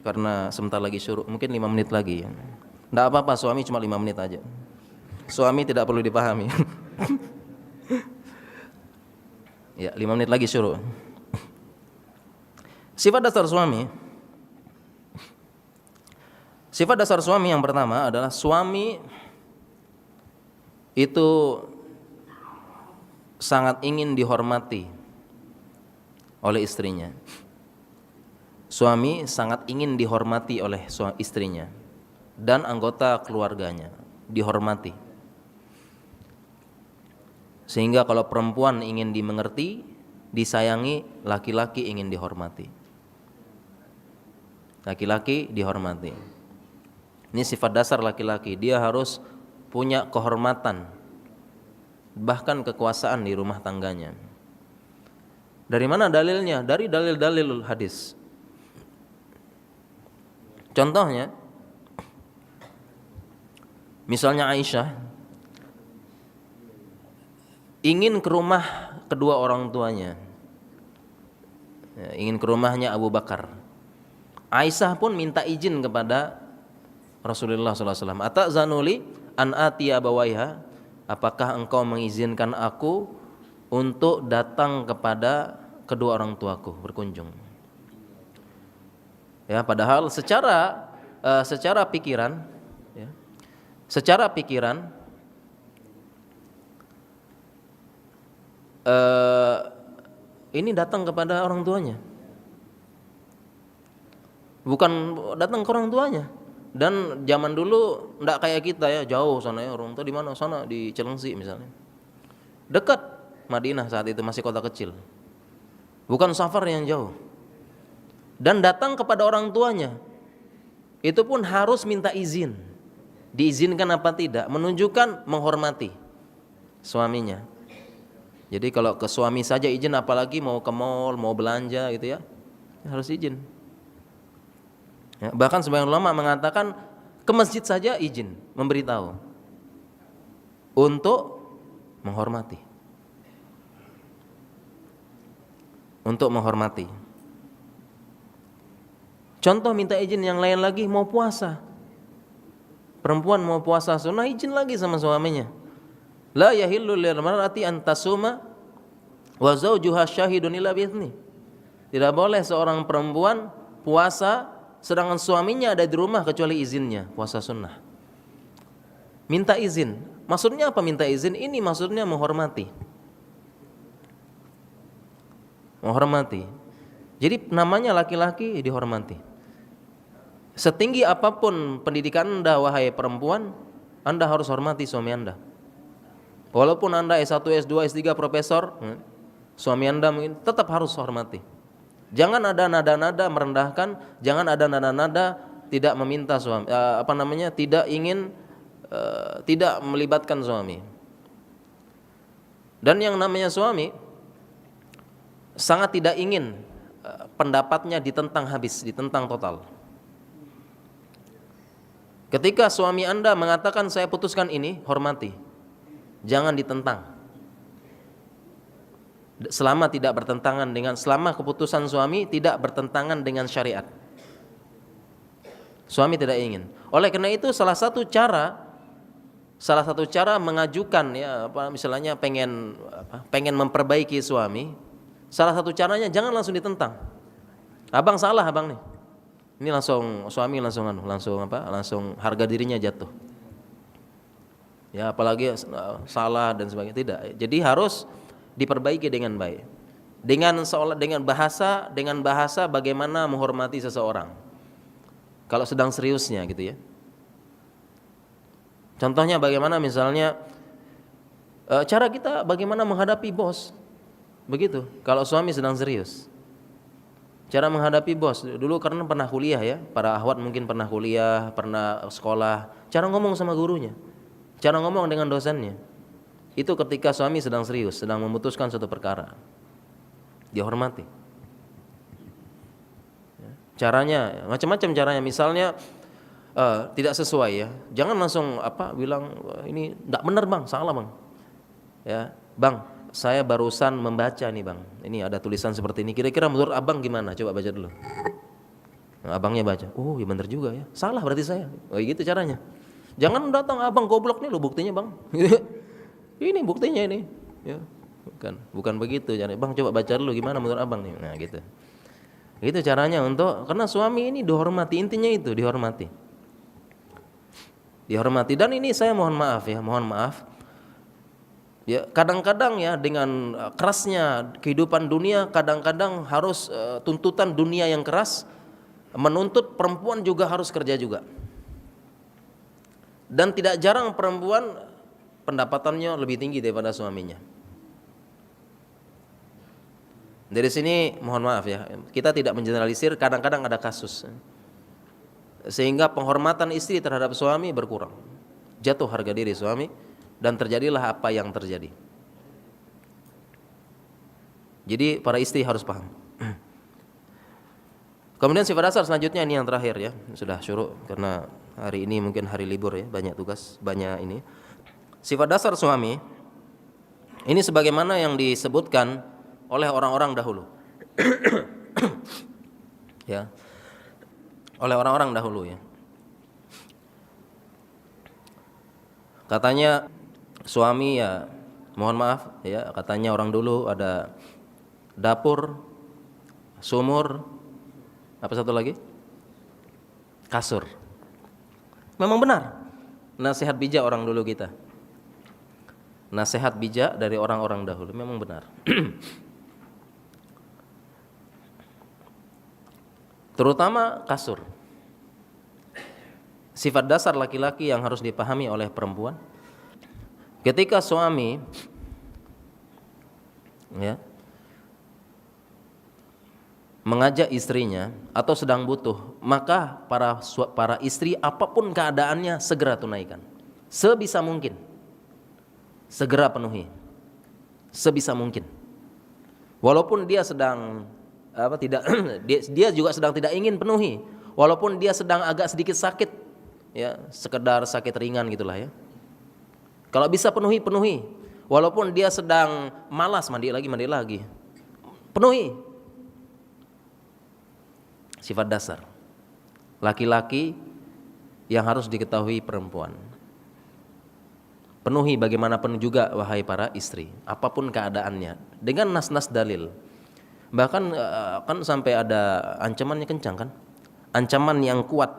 Speaker 1: karena sebentar lagi syuruk, mungkin 5 menit lagi ya. Nggak apa-apa, suami cuma 5 menit aja. Suami tidak perlu dipahami. Ya, 5 menit lagi syuruk. Sifat dasar suami. Sifat dasar suami yang pertama adalah suami itu sangat ingin dihormati oleh istrinya. Suami sangat ingin dihormati oleh istrinya dan anggota keluarganya, dihormati. Sehingga kalau perempuan ingin dimengerti, disayangi, laki-laki ingin dihormati. Laki-laki dihormati. Ini sifat dasar laki-laki, dia harus punya kehormatan, bahkan kekuasaan di rumah tangganya. Dari mana dalilnya? Dari dalil-dalil hadis. Contohnya, misalnya Aisyah ingin ke rumah kedua orang tuanya, ingin ke rumahnya Abu Bakar. Aisyah pun minta izin kepada Rasulullah SAW. Atazanuli an atiya abawaiha, apakah engkau mengizinkan aku untuk datang kepada kedua orang tuaku berkunjung? Ya, padahal secara pikiran, ya, secara pikiran ini datang kepada orang tuanya, bukan datang ke orang tuanya. Dan zaman dulu enggak kayak kita ya, jauh sana ya, orang tua di mana? Sana di Cilengsi misalnya. Dekat Madinah saat itu masih kota kecil. Bukan safar yang jauh. dan datang kepada orang tuanya, itu pun harus minta izin. Diizinkan apa tidak, menunjukkan menghormati suaminya. Jadi kalau ke suami saja izin, apalagi mau ke mall, mau belanja gitu ya, harus izin. Ya, bahkan sebagian ulama mengatakan ke masjid saja izin, memberitahu untuk menghormati. Untuk menghormati. Contoh minta izin yang lain lagi, mau puasa. Perempuan mau puasa sunnah, izin lagi sama suaminya. La yahillu lil mar'ati an tasuma wa zawjuha syahidun illa bi'izni. Tidak boleh seorang perempuan puasa sedangkan suaminya ada di rumah kecuali izinnya, puasa sunnah. Minta izin. Maksudnya apa minta izin? Ini maksudnya menghormati. Menghormati. Jadi namanya laki-laki dihormati. Setinggi apapun pendidikan Anda wahai perempuan, Anda harus hormati suami Anda. Walaupun Anda S1, S2, S3 profesor, suami Anda mungkin tetap harus hormati. Jangan ada nada-nada merendahkan, jangan ada nada-nada tidak meminta suami, tidak ingin, tidak melibatkan suami. Dan yang namanya suami sangat tidak ingin pendapatnya ditentang habis, ditentang total. Ketika suami Anda mengatakan saya putuskan ini, hormati. Jangan ditentang. Selama tidak bertentangan dengan, selama keputusan suami tidak bertentangan dengan syariat. Suami tidak ingin. Oleh karena itu salah satu cara mengajukan ya misalnya pengen memperbaiki suami, salah satu caranya jangan langsung ditentang. Abang salah abang nih. Ini langsung suami langsung harga dirinya jatuh. Ya apalagi salah dan sebagainya, tidak. Jadi harus diperbaiki dengan baik. Dengan bahasa bagaimana menghormati seseorang. Kalau sedang seriusnya gitu ya. Contohnya bagaimana misalnya cara kita bagaimana menghadapi bos. Begitu. Kalau suami sedang serius. Cara menghadapi bos. Dulu karena pernah kuliah ya, para akhwat mungkin pernah kuliah, pernah sekolah. Cara ngomong sama gurunya. Cara ngomong dengan dosennya. Itu ketika suami sedang serius, sedang memutuskan suatu perkara. Dihormati. Caranya macam-macam caranya. Misalnya tidak sesuai ya, jangan langsung bilang ini tidak benar bang, salah bang. Ya bang, saya barusan membaca nih bang. Ini ada tulisan seperti ini. Kira-kira menurut abang gimana? Coba baca dulu. Nah, abangnya baca. Oh ya benar juga ya. Salah berarti saya. Oh gitu caranya. Jangan datang abang goblok nih lo buktinya bang. Ini buktinya ini. Ya, bukan begitu. Bang coba baca dulu gimana menurut abang nih. Nah gitu. Itu caranya karena suami ini dihormati, intinya itu dihormati. Dihormati. Dan ini saya mohon maaf. Ya kadang-kadang ya dengan kerasnya kehidupan dunia, kadang-kadang harus tuntutan dunia yang keras menuntut perempuan juga harus kerja juga. Dan tidak jarang perempuan pendapatannya lebih tinggi daripada suaminya. Dari sini mohon maaf ya, kita tidak mengeneralisir, kadang-kadang ada kasus sehingga penghormatan istri terhadap suami berkurang, jatuh harga diri suami, dan terjadilah apa yang terjadi. Jadi para istri harus paham. Kemudian sifat dasar selanjutnya ini yang terakhir ya, sudah syuruk karena hari ini mungkin hari libur ya, banyak tugas, banyak ini. Sifat dasar suami ini sebagaimana yang disebutkan oleh orang-orang dahulu. Ya. Oleh orang-orang dahulu ya. Katanya suami ya, mohon maaf ya, katanya orang dulu ada dapur, sumur, apa satu lagi? Kasur. Memang benar. Nasihat bijak orang dulu kita. Nasihat bijak dari orang-orang dahulu memang benar. Terutama kasur. Sifat dasar laki-laki yang harus dipahami oleh perempuan. Ketika suami ya mengajak istrinya atau sedang butuh, maka para istri apapun keadaannya segera tunaikan. Sebisa mungkin. Segera penuhi. Sebisa mungkin. Walaupun dia sedang tidak dia juga sedang tidak ingin penuhi. Walaupun dia sedang agak sedikit sakit, ya, sekedar sakit ringan gitulah ya. Kalau bisa penuhi. Walaupun dia sedang malas, mandi lagi. Penuhi. Sifat dasar laki-laki yang harus diketahui perempuan. Penuhi bagaimanapun juga wahai para istri, apapun keadaannya, dengan nas-nas dalil. Bahkan kan sampai ada ancamannya kencang kan? Ancaman yang kuat.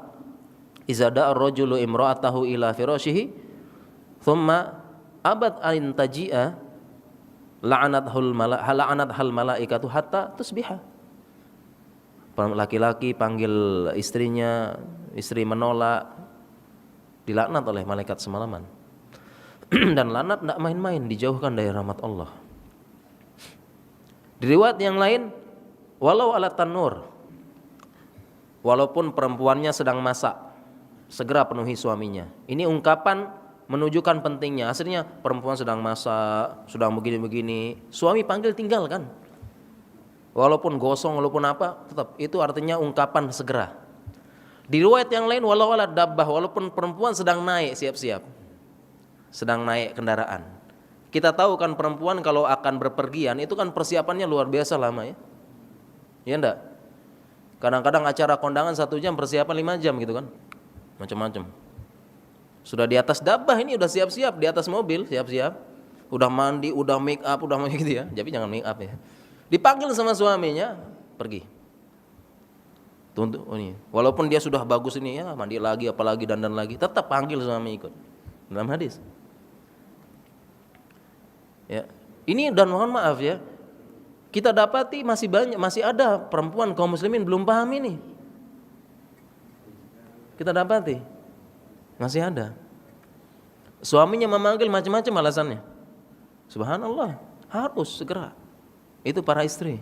Speaker 1: Iza da'a ar-rajulu imra'atahu ila firashihi thumma abad an taji'a la'anathul malaikatu hatta tusbiha. Laki-laki panggil istrinya, istri menolak, dilaknat oleh malaikat semalaman. Dan laknat tidak main-main, dijauhkan dari rahmat Allah. Di riwayat yang lain, walau ala tanur, walaupun perempuannya sedang masak, segera penuhi suaminya. Ini ungkapan menunjukkan pentingnya. Aslinya perempuan sedang masak, sedang begini-begini, suami panggil tinggalkan. Walaupun gosong, walaupun apa, tetap itu artinya ungkapan segera. Di riwayat yang lain, walau ala dabbah, walaupun perempuan sedang naik, siap-siap, sedang naik kendaraan. Kita tahu kan perempuan kalau akan berpergian itu kan persiapannya luar biasa lama ya. Ya enggak? Kadang-kadang acara kondangan 1 jam, persiapan 5 jam gitu kan. Macam-macam. Sudah di atas dabbah ini udah siap-siap, di atas mobil siap-siap. Udah mandi, udah make up, udah gitu ya. Jadi jangan make up ya. Dipanggil sama suaminya, pergi. Tuntut ini. Walaupun dia sudah bagus ini ya, mandi lagi apalagi dandan lagi, tetap panggil suami ikut. Dalam hadis. Ya. Ini dan mohon maaf ya. Kita dapati masih ada perempuan kaum muslimin belum paham ini. Kita dapati masih ada. Suaminya memanggil macam-macam alasannya. Subhanallah, harus segera. Itu para istri.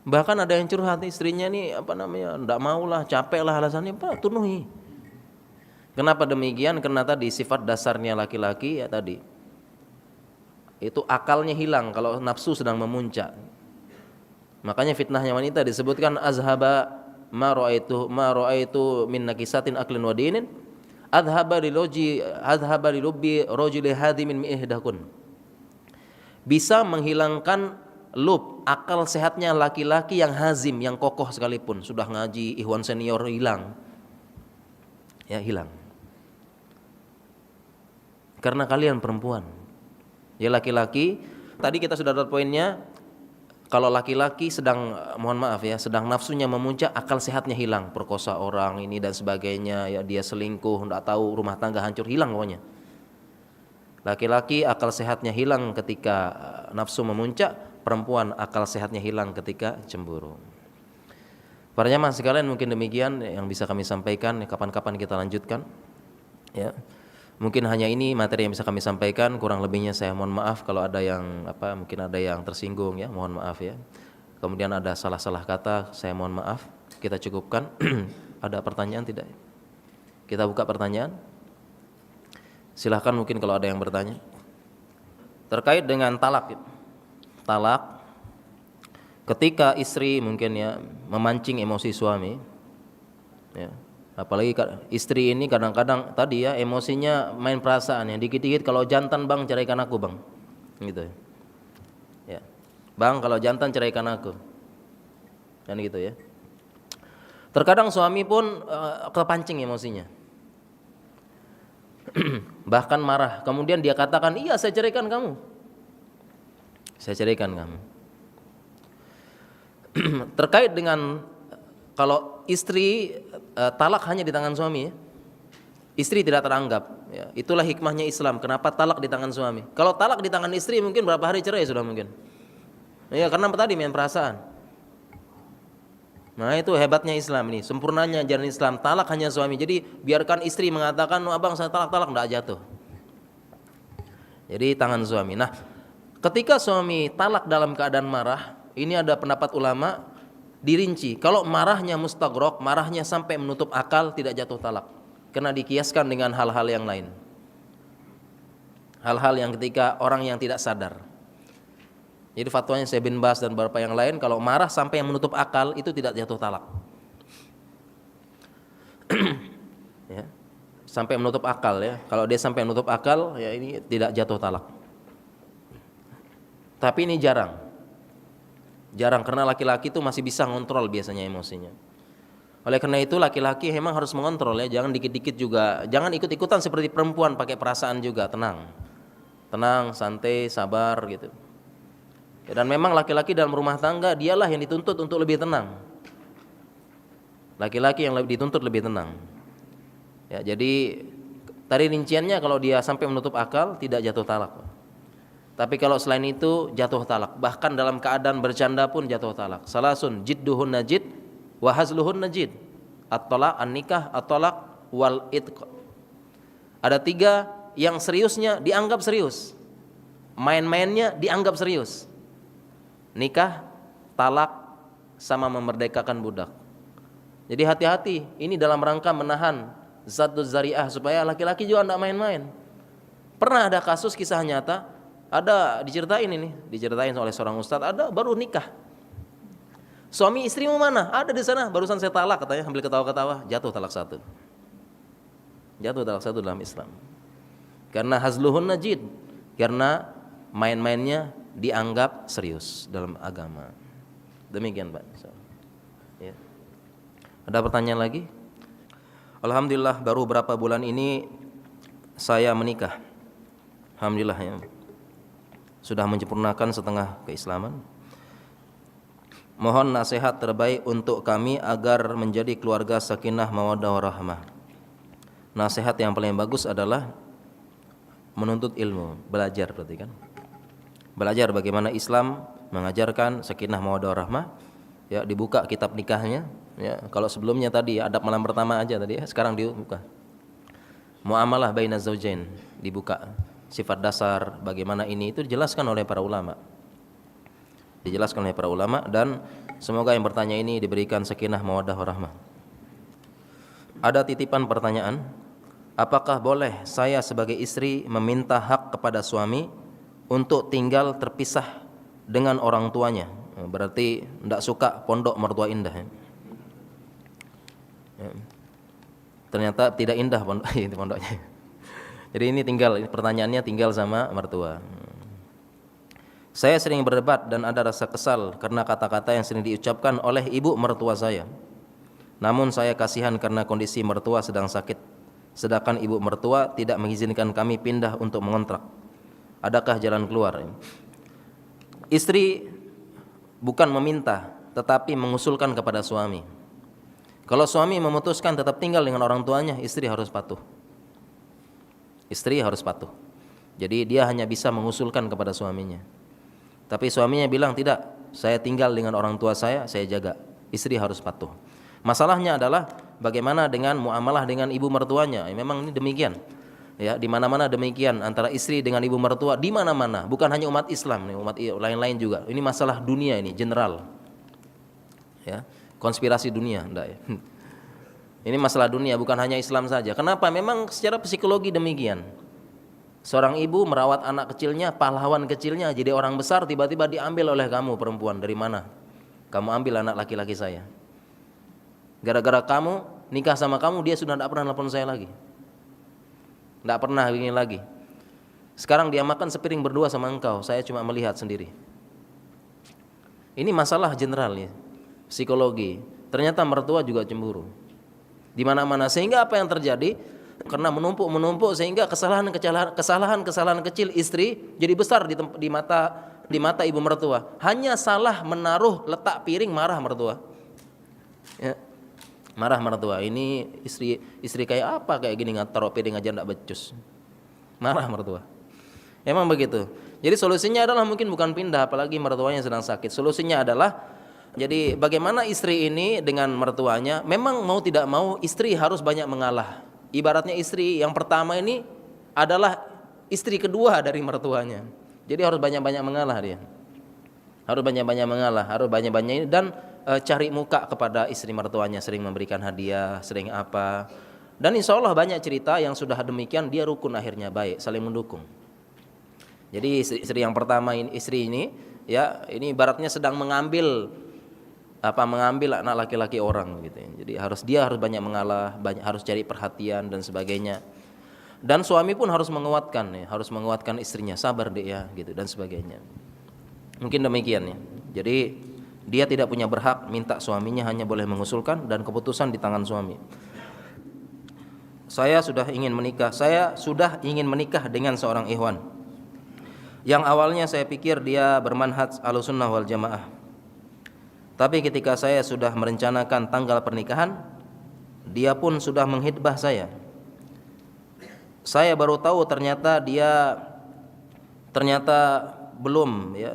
Speaker 1: Bahkan ada yang curhat istrinya nih enggak maulah, capek lah alasannya, penuhi. Kenapa demikian? Karena tadi sifat dasarnya laki-laki ya tadi. Itu akalnya hilang kalau nafsu sedang memuncak. Makanya fitnahnya wanita disebutkan azhaba ma raaitu min nakisatin aklin wa dinin adhaba li lubbi rajuli hadimin mi ihdakun. Bisa menghilangkan lub, akal sehatnya laki-laki yang hazim, yang kokoh sekalipun, sudah ngaji, ikhwan senior hilang. Ya, hilang. Karena kalian perempuan. Ya laki-laki, tadi kita sudah dapat poinnya, kalau laki-laki sedang, mohon maaf ya, sedang nafsunya memuncak, akal sehatnya hilang, perkosa orang ini dan sebagainya, ya dia selingkuh, enggak tahu, rumah tangga hancur, hilang pokoknya. Laki-laki akal sehatnya hilang ketika nafsu memuncak, perempuan akal sehatnya hilang ketika cemburu. Para jamaah sekalian, mungkin demikian yang bisa kami sampaikan. Kapan-kapan kita lanjutkan. Ya, mungkin hanya ini materi yang bisa kami sampaikan. Kurang lebihnya saya mohon maaf kalau ada yang mungkin ada yang tersinggung ya, mohon maaf ya. Kemudian ada salah-salah kata, saya mohon maaf. Kita cukupkan. Ada pertanyaan tidak? Kita buka pertanyaan. Silahkan mungkin kalau ada yang bertanya terkait dengan talak. Talak ketika istri mungkin ya memancing emosi suami ya. Apalagi istri ini kadang-kadang tadi ya emosinya main perasaan ya, dikit-dikit kalau jantan bang ceraikan aku bang gitu ya. Bang kalau jantan ceraikan aku kan gitu ya. Terkadang suami pun kepancing emosinya. Bahkan marah, kemudian dia katakan, iya saya ceraikan kamu. Saya ceraikan kamu. Terkait dengan kalau istri talak hanya di tangan suami ya. Istri tidak teranggap ya. Itulah hikmahnya Islam, kenapa talak di tangan suami. Kalau talak di tangan istri mungkin berapa hari cerai sudah mungkin. Ya karena tadi main perasaan. Nah itu hebatnya Islam ini, sempurnanya ajaran Islam. Talak hanya suami, jadi biarkan istri mengatakan, abang saya talak-talak, tidak jatuh. Jadi tangan suami. Nah ketika suami talak dalam keadaan marah, Ini ada pendapat ulama dirinci. Kalau marahnya mustaghraq, marahnya sampai menutup akal, tidak jatuh talak. Karena dikiaskan dengan hal-hal yang lain. Hal-hal yang ketika orang yang tidak sadar. Jadi fatwanya Syekh bin Baz dan beberapa yang lain, kalau marah sampai yang menutup akal itu tidak jatuh talak. Ya, sampai menutup akal ya. Kalau dia sampai menutup akal, ya ini tidak jatuh talak. Tapi ini jarang. Jarang karena laki-laki itu masih bisa ngontrol biasanya emosinya. Oleh karena itu laki-laki memang harus mengontrol ya, jangan dikit-dikit juga, jangan ikut-ikutan seperti perempuan pakai perasaan juga, tenang. Tenang, santai, sabar gitu. Ya, dan memang laki-laki dalam rumah tangga dialah yang dituntut untuk lebih tenang. Laki-laki yang dituntut lebih tenang. Ya, jadi tadi rinciannya kalau dia sampai menutup akal tidak jatuh talak. Tapi kalau selain itu jatuh talak. Bahkan dalam keadaan bercanda pun jatuh talak. Salasun jidduhun najid wa hazluhun najid. At-talaq, an-nikah, at-talaq wal itq. Ada 3 yang seriusnya dianggap serius. Main-mainnya dianggap serius. Nikah, talak, sama memerdekakan budak. Jadi hati-hati, ini dalam rangka menahan zatuz zari'ah supaya laki-laki juga tidak main-main. Pernah ada kasus kisah nyata, ada diceritain oleh seorang ustadz, ada baru nikah. Suami istrimu mana? Ada di sana, barusan saya talak katanya, sambil ketawa-ketawa, jatuh talak 1. Jatuh talak 1 dalam Islam. Karena hazluhun najid, karena main-mainnya dianggap serius dalam agama. Demikian Pak. Ya. Ada pertanyaan lagi? Alhamdulillah baru berapa bulan ini saya menikah. Alhamdulillah ya. Sudah menyempurnakan setengah keislaman. Mohon nasihat terbaik untuk kami agar menjadi keluarga sakinah mawaddah warahmah. Nasihat yang paling bagus adalah menuntut ilmu, belajar berarti kan. Belajar bagaimana Islam mengajarkan sakinah mawaddah warahmah. Ya, dibuka kitab nikahnya. Ya, kalau sebelumnya tadi adab malam pertama aja tadi ya, sekarang dibuka. Muamalah bainaz zaujain dibuka. Sifat dasar bagaimana ini itu dijelaskan oleh para ulama. Dijelaskan oleh para ulama dan semoga yang bertanya ini diberikan sakinah mawaddah warahmah. Ada titipan pertanyaan, apakah boleh saya sebagai istri meminta hak kepada suami untuk tinggal terpisah dengan orang tuanya? Berarti tidak suka pondok mertua indah ya. Ya. Ternyata tidak indah pondoknya. Jadi ini pertanyaannya tinggal sama mertua. Saya sering berdebat dan ada rasa kesal karena kata-kata yang sering diucapkan oleh ibu mertua saya. Namun saya kasihan karena kondisi mertua sedang sakit, sedangkan ibu mertua tidak mengizinkan kami pindah untuk mengontrak. Adakah jalan keluar? Istri bukan meminta, tetapi mengusulkan kepada suami. Kalau suami memutuskan tetap tinggal dengan orang tuanya, istri harus patuh. Istri harus patuh. Jadi dia hanya bisa mengusulkan kepada suaminya. Tapi suaminya bilang tidak, saya tinggal dengan orang tua saya jaga. Istri harus patuh. Masalahnya adalah bagaimana dengan muamalah dengan ibu mertuanya. Memang ini demikian. Ya, di mana-mana demikian antara istri dengan ibu mertua, di mana-mana, bukan hanya umat Islam, umat lain-lain juga. Ini masalah dunia ini, general. Ya, konspirasi dunia, enggak ya. Ini masalah dunia, bukan hanya Islam saja. Kenapa? Memang secara psikologi demikian. Seorang ibu merawat anak kecilnya, pahlawan kecilnya, jadi orang besar, tiba-tiba diambil oleh kamu perempuan. Dari mana? Kamu ambil anak laki-laki saya. Gara-gara kamu, nikah sama kamu, dia sudah tidak pernah nelfon saya lagi. Tidak pernah begini lagi. Sekarang dia makan sepiring berdua sama engkau, saya cuma melihat sendiri. Ini masalah general ya, psikologi. Ternyata mertua juga cemburu. Di mana-mana, sehingga apa yang terjadi? Karena menumpuk sehingga kesalahan kecil istri jadi besar di mata ibu mertua. Hanya salah menaruh letak piring, marah mertua. Ya. Marah mertua. Ini istri kayak apa kayak gini, taruh piring aja enggak becus. Marah mertua. Emang begitu. Jadi solusinya adalah mungkin bukan pindah, apalagi mertuanya sedang sakit. Solusinya adalah jadi bagaimana istri ini dengan mertuanya, memang mau tidak mau istri harus banyak mengalah. Ibaratnya istri yang pertama ini adalah istri kedua dari mertuanya. Jadi harus banyak-banyak mengalah dia. Harus banyak-banyak mengalah, harus banyak-banyak ini, dan cari muka kepada istri mertuanya, sering memberikan hadiah, sering apa. Dan insya Allah banyak cerita yang sudah demikian, dia rukun akhirnya, baik, saling mendukung. Jadi istri yang pertama ini, istri ini ya, ini ibaratnya sedang mengambil anak laki-laki orang gitu ya. Jadi dia harus banyak mengalah, harus cari perhatian dan sebagainya. Dan suami pun harus menguatkan ya, harus menguatkan istrinya, sabar deh ya gitu dan sebagainya. Mungkin demikian ya. Jadi dia tidak punya berhak minta suaminya, hanya boleh mengusulkan dan keputusan di tangan suami. Saya sudah ingin menikah dengan seorang ikhwan yang awalnya saya pikir dia bermanhaj Ahlussunnah wal Jamaah. Tapi ketika saya sudah merencanakan tanggal pernikahan, dia pun sudah menghitbah saya. Saya baru tahu ternyata belum ya,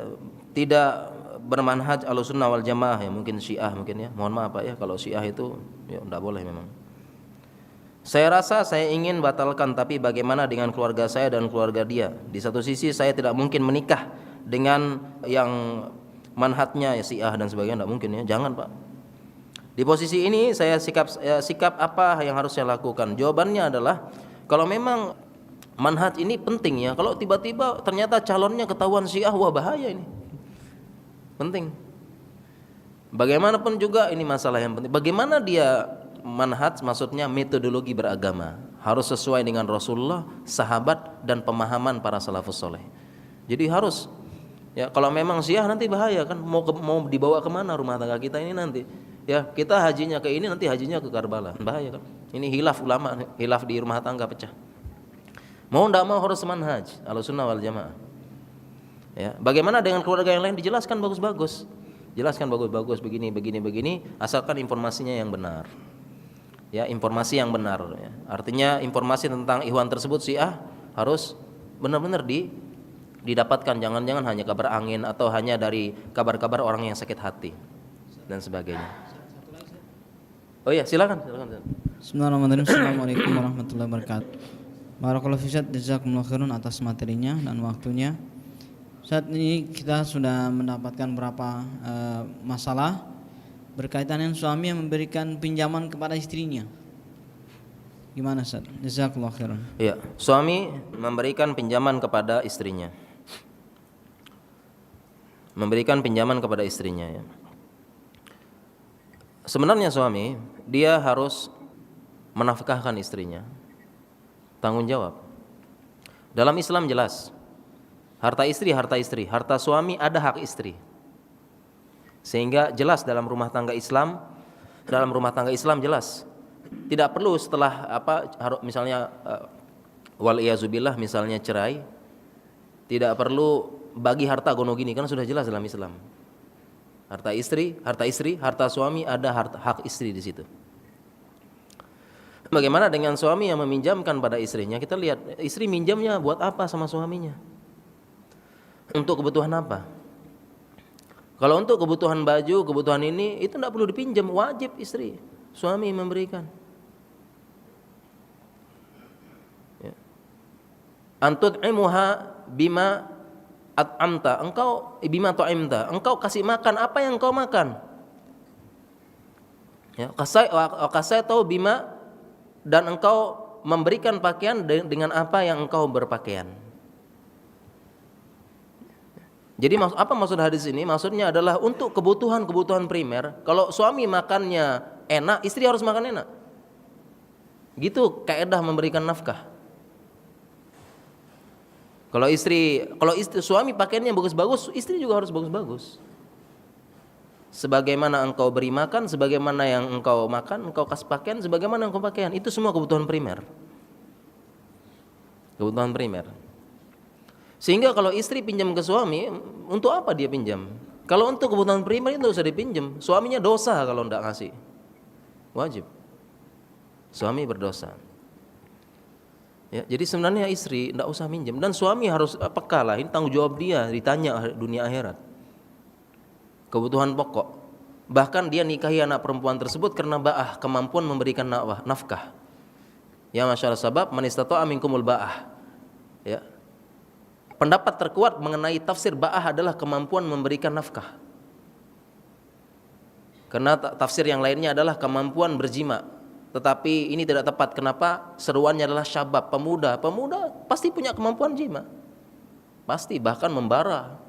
Speaker 1: tidak bermanhaj Ahlussunnah wal Jamaah ya, mungkin Syiah mungkin ya. Mohon maaf Pak ya, kalau Syiah itu ya enggak boleh memang. Saya rasa saya ingin batalkan, tapi bagaimana dengan keluarga saya dan keluarga dia? Di satu sisi saya tidak mungkin menikah dengan yang manhajnya ya Syiah dan sebagainya, enggak mungkin ya. Jangan Pak. Di posisi ini saya sikap apa yang harus saya lakukan? Jawabannya adalah, kalau memang manhaj ini penting ya, kalau tiba-tiba ternyata calonnya ketahuan Syiah, wah bahaya ini. Penting. Bagaimanapun juga ini masalah yang penting. Bagaimana dia manhaj, maksudnya metodologi beragama, harus sesuai dengan Rasulullah, sahabat dan pemahaman para salafus soleh. Jadi harus ya, kalau memang Syiah nanti bahaya kan, mau dibawa kemana rumah tangga kita ini nanti ya, kita hajinya ke ini, nanti hajinya ke Karbala, bahaya kan. Ini hilaf ulama, hilaf di rumah tangga pecah. Mau ndak mau harus manhaj Ahlussunnah wal Jamaah ya. Bagaimana dengan keluarga yang lain? Dijelaskan bagus-bagus, jelaskan bagus-bagus, begini, asalkan informasinya yang benar ya, informasi yang benar ya. Artinya informasi tentang ikhwan tersebut Syiah harus benar-benar didapatkan, jangan-jangan hanya kabar angin atau hanya dari kabar-kabar orang yang sakit hati dan sebagainya. Oh iya, silakan.
Speaker 2: Bismillahirrahmanirrahim. Assalamualaikum warahmatullahi wabarakatuh. Barakallahu fiik, jazakumullahu khairan atas materinya dan waktunya. Saat ini kita sudah mendapatkan beberapa masalah berkaitan dengan suami yang memberikan pinjaman kepada istrinya. Gimana Ustaz? Jazakallahu khairan.
Speaker 1: Iya, suami memberikan pinjaman kepada istrinya. Ya. Sebenarnya suami dia harus menafkahkan istrinya. Tanggung jawab. Dalam Islam jelas, harta istri, harta suami ada hak istri. Sehingga jelas dalam rumah tangga Islam jelas. Tidak perlu setelah misalnya wal iyazubillah misalnya cerai, tidak perlu bagi harta gono gini, kan sudah jelas dalam Islam. Harta istri, harta suami, ada hak istri di situ. Bagaimana dengan suami yang meminjamkan pada istrinya? Kita lihat istri minjamnya buat apa sama suaminya? Untuk kebutuhan apa? Kalau untuk kebutuhan baju, kebutuhan ini, itu tidak perlu dipinjam, wajib istri, suami memberikan. Ya. Antut'imuha bima at'amta, bima tu'imta, engkau kasih makan apa yang engkau makan. Ya, kasai tahu bima, dan engkau memberikan pakaian dengan apa yang engkau berpakaian. Jadi apa maksud hadis ini? Maksudnya adalah untuk kebutuhan primer. Kalau suami makannya enak, istri harus makan enak. Gitu kaidah memberikan nafkah. Kalau suami pakaiannya bagus-bagus, istri juga harus bagus-bagus. Sebagaimana engkau beri makan, sebagaimana yang engkau makan, engkau kasih pakaian, sebagaimana engkau pakaian, itu semua kebutuhan primer. Kebutuhan primer. Sehingga kalau istri pinjam ke suami, untuk apa dia pinjam? Kalau untuk kebutuhan primer itu usah dipinjam. Suaminya dosa kalau tidak ngasih. Wajib. Suami berdosa. Ya, jadi sebenarnya istri tidak usah minjam, dan suami harus peka lah. Ini tanggung jawab dia, ditanya dunia akhirat. Kebutuhan pokok. Bahkan dia nikahi anak perempuan tersebut karena ba'ah, kemampuan memberikan nafkah. Ya masyaallah, sabab man istata'a minkumul ba'ah. Ya. pendapat terkuat mengenai tafsir ba'ah adalah kemampuan memberikan nafkah. Karena tafsir yang lainnya adalah kemampuan berjima. Tetapi ini tidak tepat. Kenapa? Seruannya adalah syabab, pemuda. Pemuda pasti punya kemampuan jima. Pasti, bahkan membara.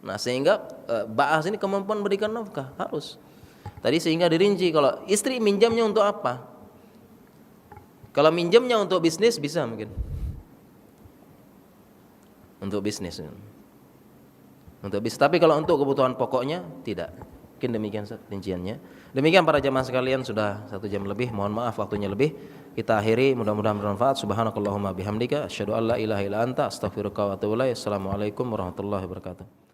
Speaker 1: Nah, sehingga ba'ah ini kemampuan berikan nafkah harus. Tadi sehingga dirinci, kalau istri minjamnya untuk apa? Kalau minjamnya untuk bisnis bisa mungkin. Untuk bisnis. Untuk bisnis. Tapi kalau untuk kebutuhan pokoknya tidak. Mungkin demikian rinciannya. Demikian para jamaah sekalian, sudah 1 jam lebih. Mohon maaf waktunya lebih. Kita akhiri, mudah-mudahan bermanfaat. Subhanakallahumma bihamdika asyhadu an la ilaha illa anta astaghfiruka wa atubu ilaik. Assalamualaikum warahmatullahi wabarakatuh.